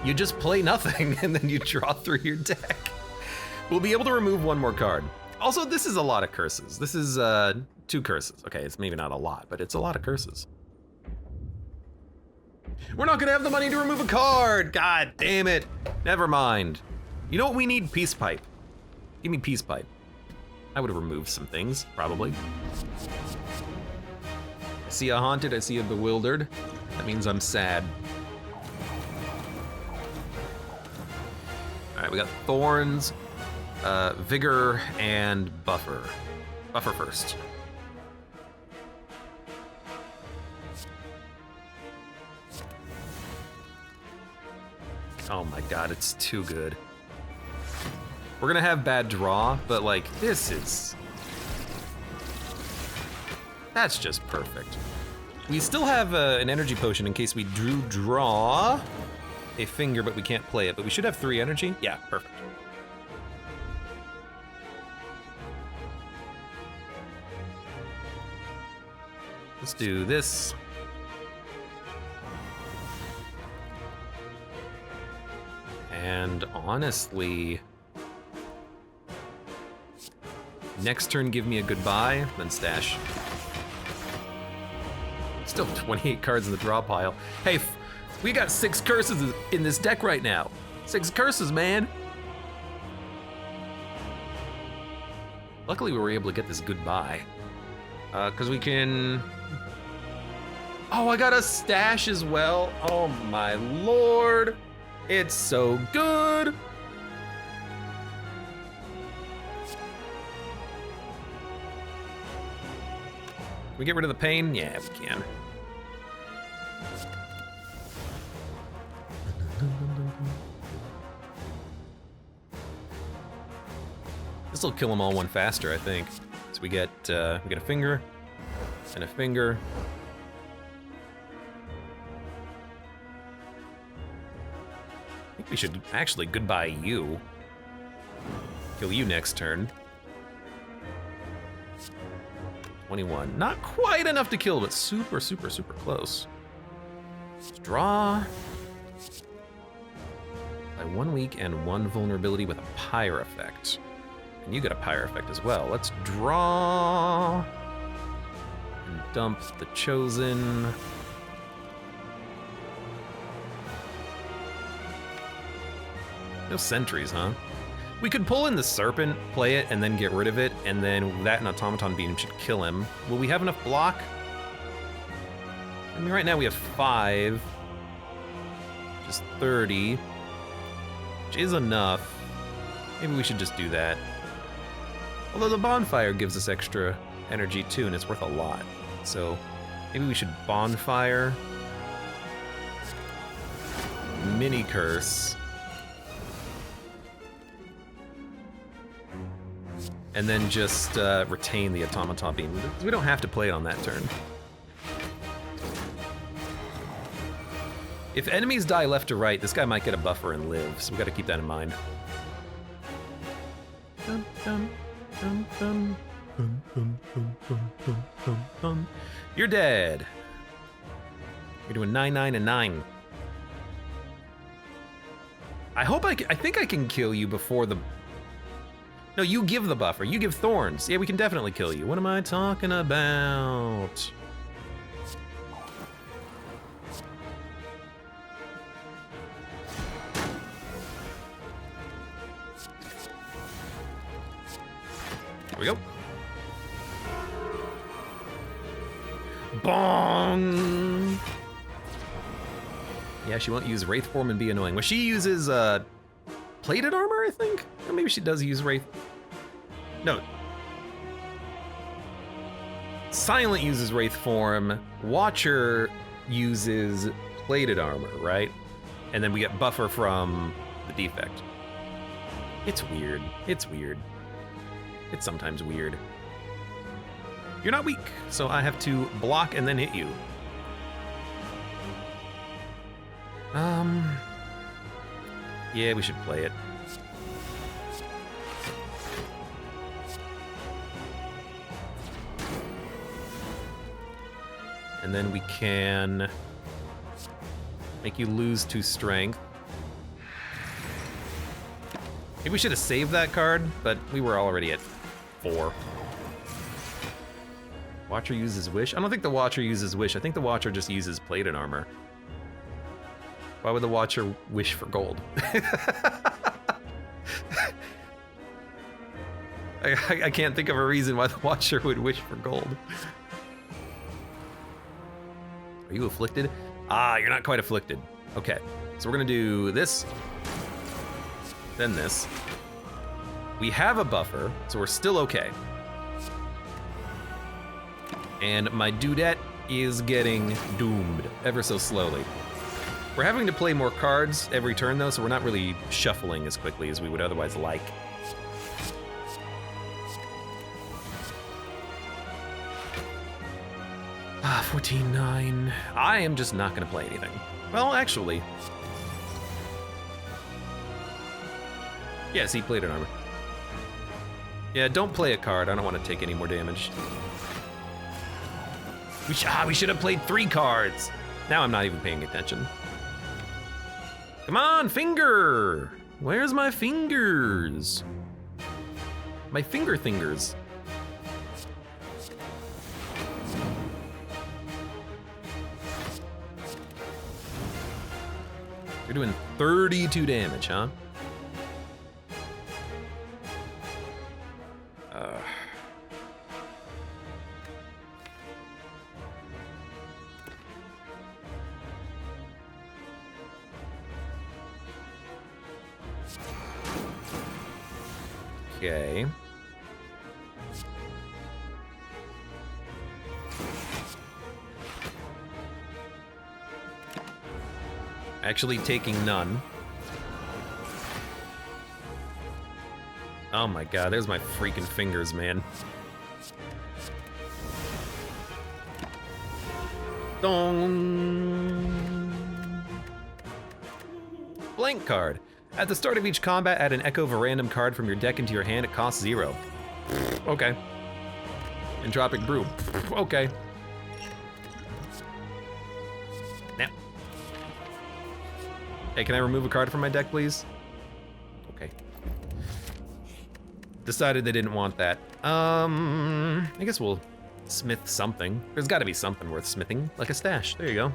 S1: You just play nothing and then you draw through your deck. We'll be able to remove one more card. Also, this is a lot of curses. This is 2 curses. Okay, it's maybe not a lot, but it's a lot of curses. We're not gonna have the money to remove a card. God damn it. Never mind. You know what we need? Peace Pipe. Give me Peace Pipe. I would have removed some things, probably. I see a Haunted, I see a Bewildered. That means I'm sad. All right, we got Thorns, Vigor, and Buffer. Buffer first. Oh my god, it's too good. We're gonna have bad draw, but like, this is... That's just perfect. We still have an energy potion in case we draw a finger, but we can't play it. But we should have 3 energy. Yeah, perfect. Let's do this. And honestly, next turn give me a goodbye, then stash. Still 28 cards in the draw pile. Hey, we got 6 curses in this deck right now. 6 curses, man. Luckily we were able to get this goodbye. Cause we can... Oh, I got a stash as well. Oh my lord. It's so good. Can we get rid of the pain? Yeah, we can. This will kill them all one faster, I think. So we get a finger and a finger. I think we should actually goodbye you. Kill you next turn. 21. Not quite enough to kill, but super, super, super close. Let's draw. By 1 weak and 1 vulnerability with a pyre effect. And you get a pyre effect as well. Let's draw. And dump the chosen. No sentries, huh? We could pull in the serpent, play it, and then get rid of it, and then that and automaton beam should kill him. Will we have enough block? I mean, right now we have 5, which is 30, which is enough. Maybe we should just do that. Although the bonfire gives us extra energy too, and it's worth a lot. So maybe we should bonfire, mini curse, and then just retain the automaton beam. We don't have to play it on that turn. If enemies die left to right, this guy might get a buffer and live, so we gotta keep that in mind. Dun, dun, dun, dun, dun, dun, dun, dun, dun, dun. You're dead. You're doing 9, 9, and 9. I think I can kill you before the... No, you give the buffer. You give thorns. Yeah, we can definitely kill you. What am I talking about? Here we go. Bong! Yeah, she won't use Wraith form and be annoying. Well, she uses plated armor, I think? Or maybe she does use Wraith. No. Silent uses Wraith form. Watcher uses plated armor, right? And then we get buffer from the defect. It's weird. It's weird. It's sometimes weird. You're not weak, so I have to block and then hit you. Yeah, we should play it. And then we can make you lose 2 strength. Maybe we should have saved that card, but we were already at 4. Watcher uses Wish? I don't think the Watcher uses Wish. I think the Watcher just uses plated armor. Why would the Watcher wish for gold? I can't think of a reason why the Watcher would wish for gold. Are you afflicted? Ah, you're not quite afflicted. Okay, so we're gonna do this, then this. We have a buffer, so we're still okay. And my dudette is getting doomed ever so slowly. We're having to play more cards every turn though, so we're not really shuffling as quickly as we would otherwise like. 14-9. I am just not gonna play anything. Well, actually. Yes, he played an armor. Yeah, don't play a card. I don't want to take any more damage. We should have played 3 cards. Now I'm not even paying attention. Come on, finger! Where's my fingers? My fingers. You're doing 32 damage, huh? Okay. Actually taking none. Oh my god, there's my freaking fingers, man. Dong. Blank card. At the start of each combat, add an echo of a random card from your deck into your hand. It costs 0. Okay. Entropic Brew. Okay. Now. Hey, can I remove a card from my deck, please? Okay. Decided they didn't want that. I guess we'll smith something. There's gotta be something worth smithing, like a stash. There you go.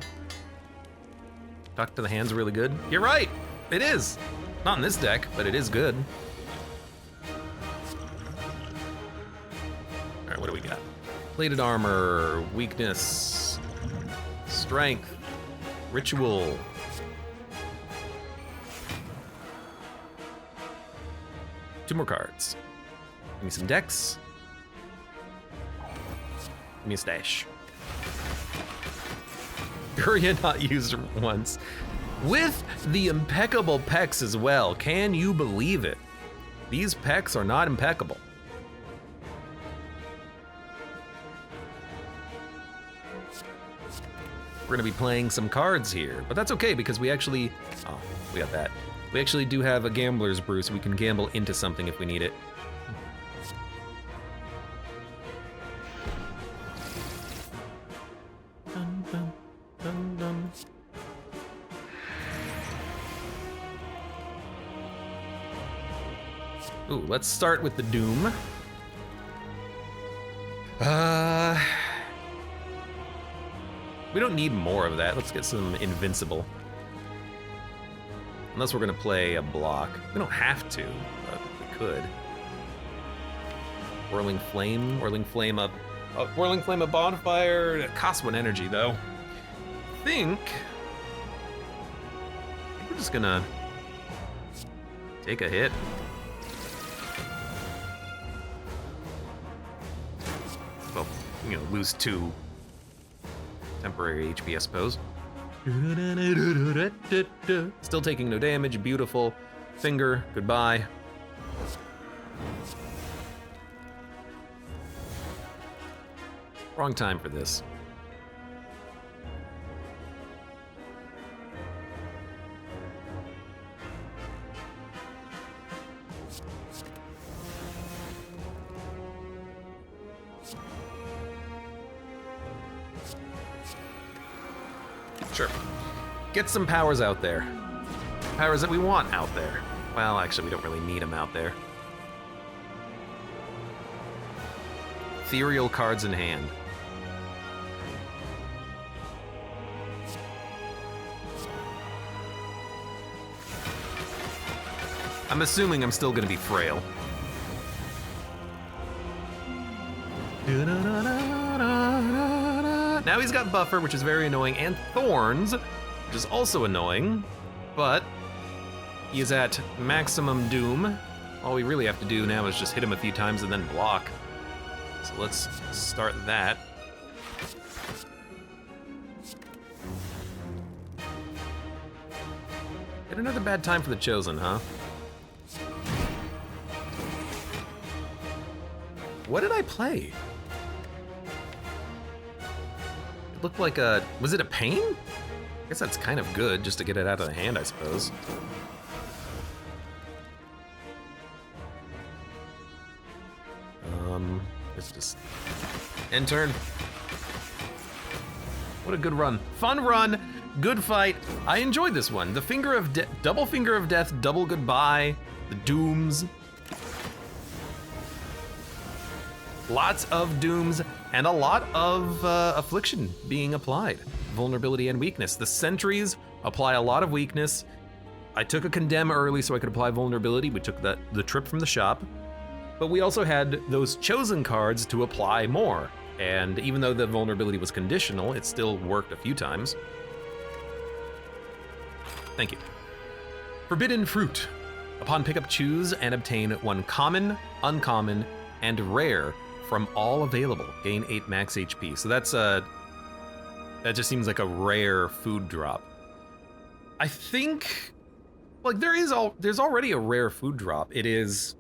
S1: Talk to the hand's really good. You're right, it is. Not in this deck, but it is good. All right, what do we got? Plated armor, weakness, strength, ritual. Two more cards. Give me some decks. Give me a stash. Guria not used once. With the impeccable pecs as well. Can you believe it? These pecs are not impeccable. We're gonna be playing some cards here, but that's okay because we actually, oh, we got that. We actually do have a gambler's brew, so we can gamble into something if we need it. Dun, dun, dun, dun. Ooh, let's start with the Doom. We don't need more of that. Let's get some Invincible. Unless we're gonna play a block. We don't have to, but we could. Whirling Flame up. Whirling Flame of Bonfire. It costs 1 energy though. I think we're just gonna take a hit. Well, you know, lose 2 temporary HP, I suppose. Still taking no damage, beautiful. Finger, goodbye. Wrong time for this. Sure. Get some powers out there. Powers that we want out there. Well, actually, we don't really need them out there. Ethereal cards in hand. I'm assuming I'm still gonna be frail. Now he's got Buffer, which is very annoying, and Thorns, which is also annoying, but he is at maximum doom. All we really have to do now is just hit him a few times and then block. So let's start that. Yet another bad time for the Chosen, huh? What did I play? looked like a, was it a pain? I guess that's kind of good just to get it out of the hand, I suppose. Let's just end turn. What a good run. Fun run, good fight. I enjoyed this one. The finger of double finger of death, double goodbye, the dooms. Lots of dooms and a lot of affliction being applied. Vulnerability and weakness. The sentries apply a lot of weakness. I took a condemn early so I could apply vulnerability. We took the trip from the shop. But we also had those chosen cards to apply more. And even though the vulnerability was conditional, it still worked a few times. Thank you. Forbidden Fruit. Upon pickup, choose and obtain 1 common, uncommon, and rare from all available. Gain 8 max HP. So that's that just seems like a rare food drop. I think, like there's already a rare food drop. It is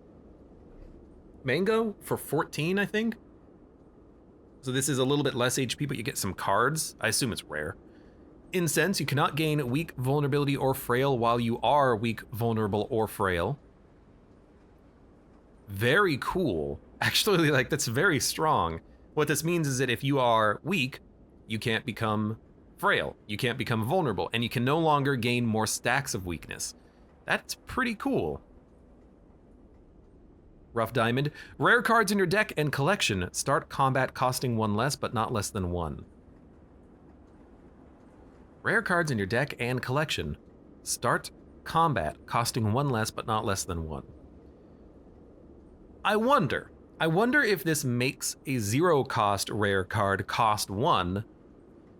S1: mango for 14, I think. So this is a little bit less HP, but you get some cards. I assume it's rare. Incense, you cannot gain weak, vulnerability, or frail while you are weak, vulnerable, or frail. Very cool. Actually, like, that's very strong. What this means is that if you are weak, you can't become frail, you can't become vulnerable, and you can no longer gain more stacks of weakness. That's pretty cool. Rough Diamond. Rare cards in your deck and collection. Start combat costing 1 less, but not less than 1. Rare cards in your deck and collection. Start combat costing 1 less, but not less than 1. I wonder if this makes a 0 cost rare card cost 1,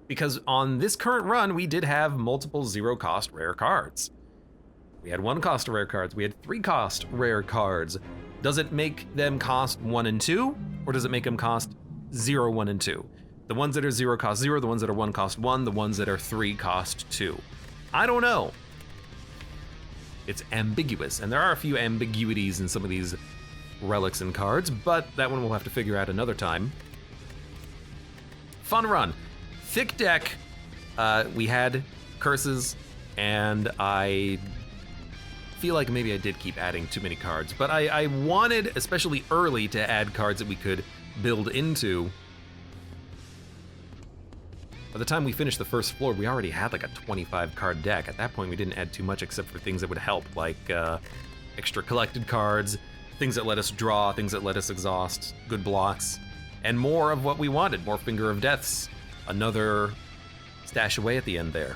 S1: because on this current run, we did have multiple 0 cost rare cards. We had 1 cost rare cards, we had 3 cost rare cards. Does it make them cost 1 and 2, or does it make them cost 0, 1, and 2? The ones that are 0 cost 0, the ones that are 1 cost 1, the ones that are 3 cost 2. I don't know. It's ambiguous, and there are a few ambiguities in some of these relics and cards, but that one we'll have to figure out another time. Fun run. Thick deck. We had curses, and I feel like maybe I did keep adding too many cards, but I wanted, especially early, to add cards that we could build into. By the time we finished the first floor, we already had like a 25 card deck. At that point, we didn't add too much except for things that would help, like extra collected cards, things that let us draw, things that let us exhaust, good blocks, and more of what we wanted, more Finger of Deaths, another stash away at the end there.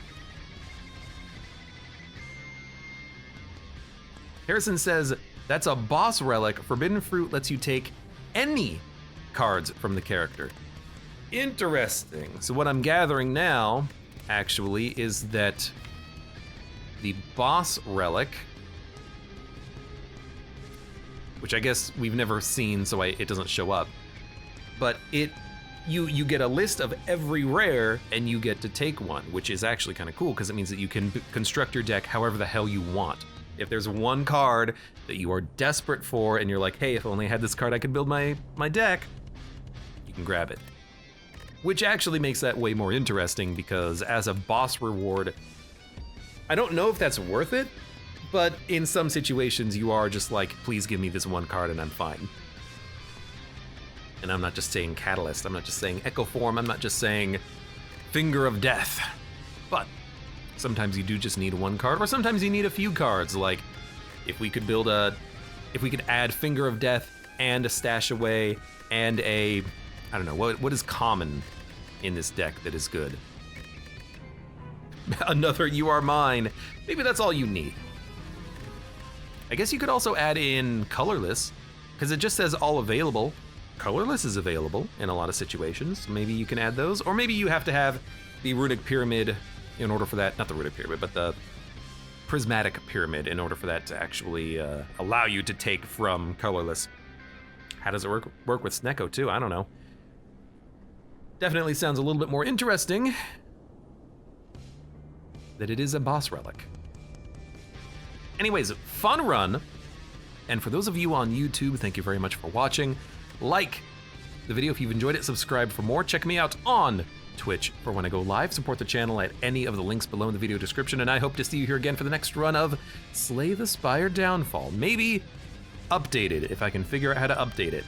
S1: Harrison says, that's a boss relic. Forbidden Fruit lets you take any cards from the character. Interesting. So what I'm gathering now, actually, is that the boss relic, which I guess we've never seen, so it doesn't show up, but you get a list of every rare and you get to take one, which is actually kind of cool because it means that you can construct your deck however the hell you want. If there's one card that you are desperate for and you're like, hey, if I only had this card, I could build my deck, you can grab it. Which actually makes that way more interesting because as a boss reward, I don't know if that's worth it, but in some situations you are just like, please give me this one card and I'm fine. And I'm not just saying Catalyst, I'm not just saying Echo Form, I'm not just saying Finger of Death, but sometimes you do just need one card, or sometimes you need a few cards. Like if we could add Finger of Death and a Stash Away and a, I don't know, what is common in this deck that is good? Another You Are Mine. Maybe that's all you need. I guess you could also add in Colorless, because it just says all available. Colorless is available in a lot of situations. Maybe you can add those, or maybe you have to have the Runic Pyramid in order for that, not the Runic Pyramid, but the Prismatic Pyramid in order for that to actually allow you to take from Colorless. How does it work with Snecko too? I don't know. Definitely sounds a little bit more interesting that it is a boss relic. Anyways, fun run. And for those of you on YouTube, thank you very much for watching. Like the video if you've enjoyed it, subscribe for more. Check me out on Twitch for when I go live. Support the channel at any of the links below in the video description, and I hope to see you here again for the next run of Slay the Spire Downfall. Maybe updated, if I can figure out how to update it.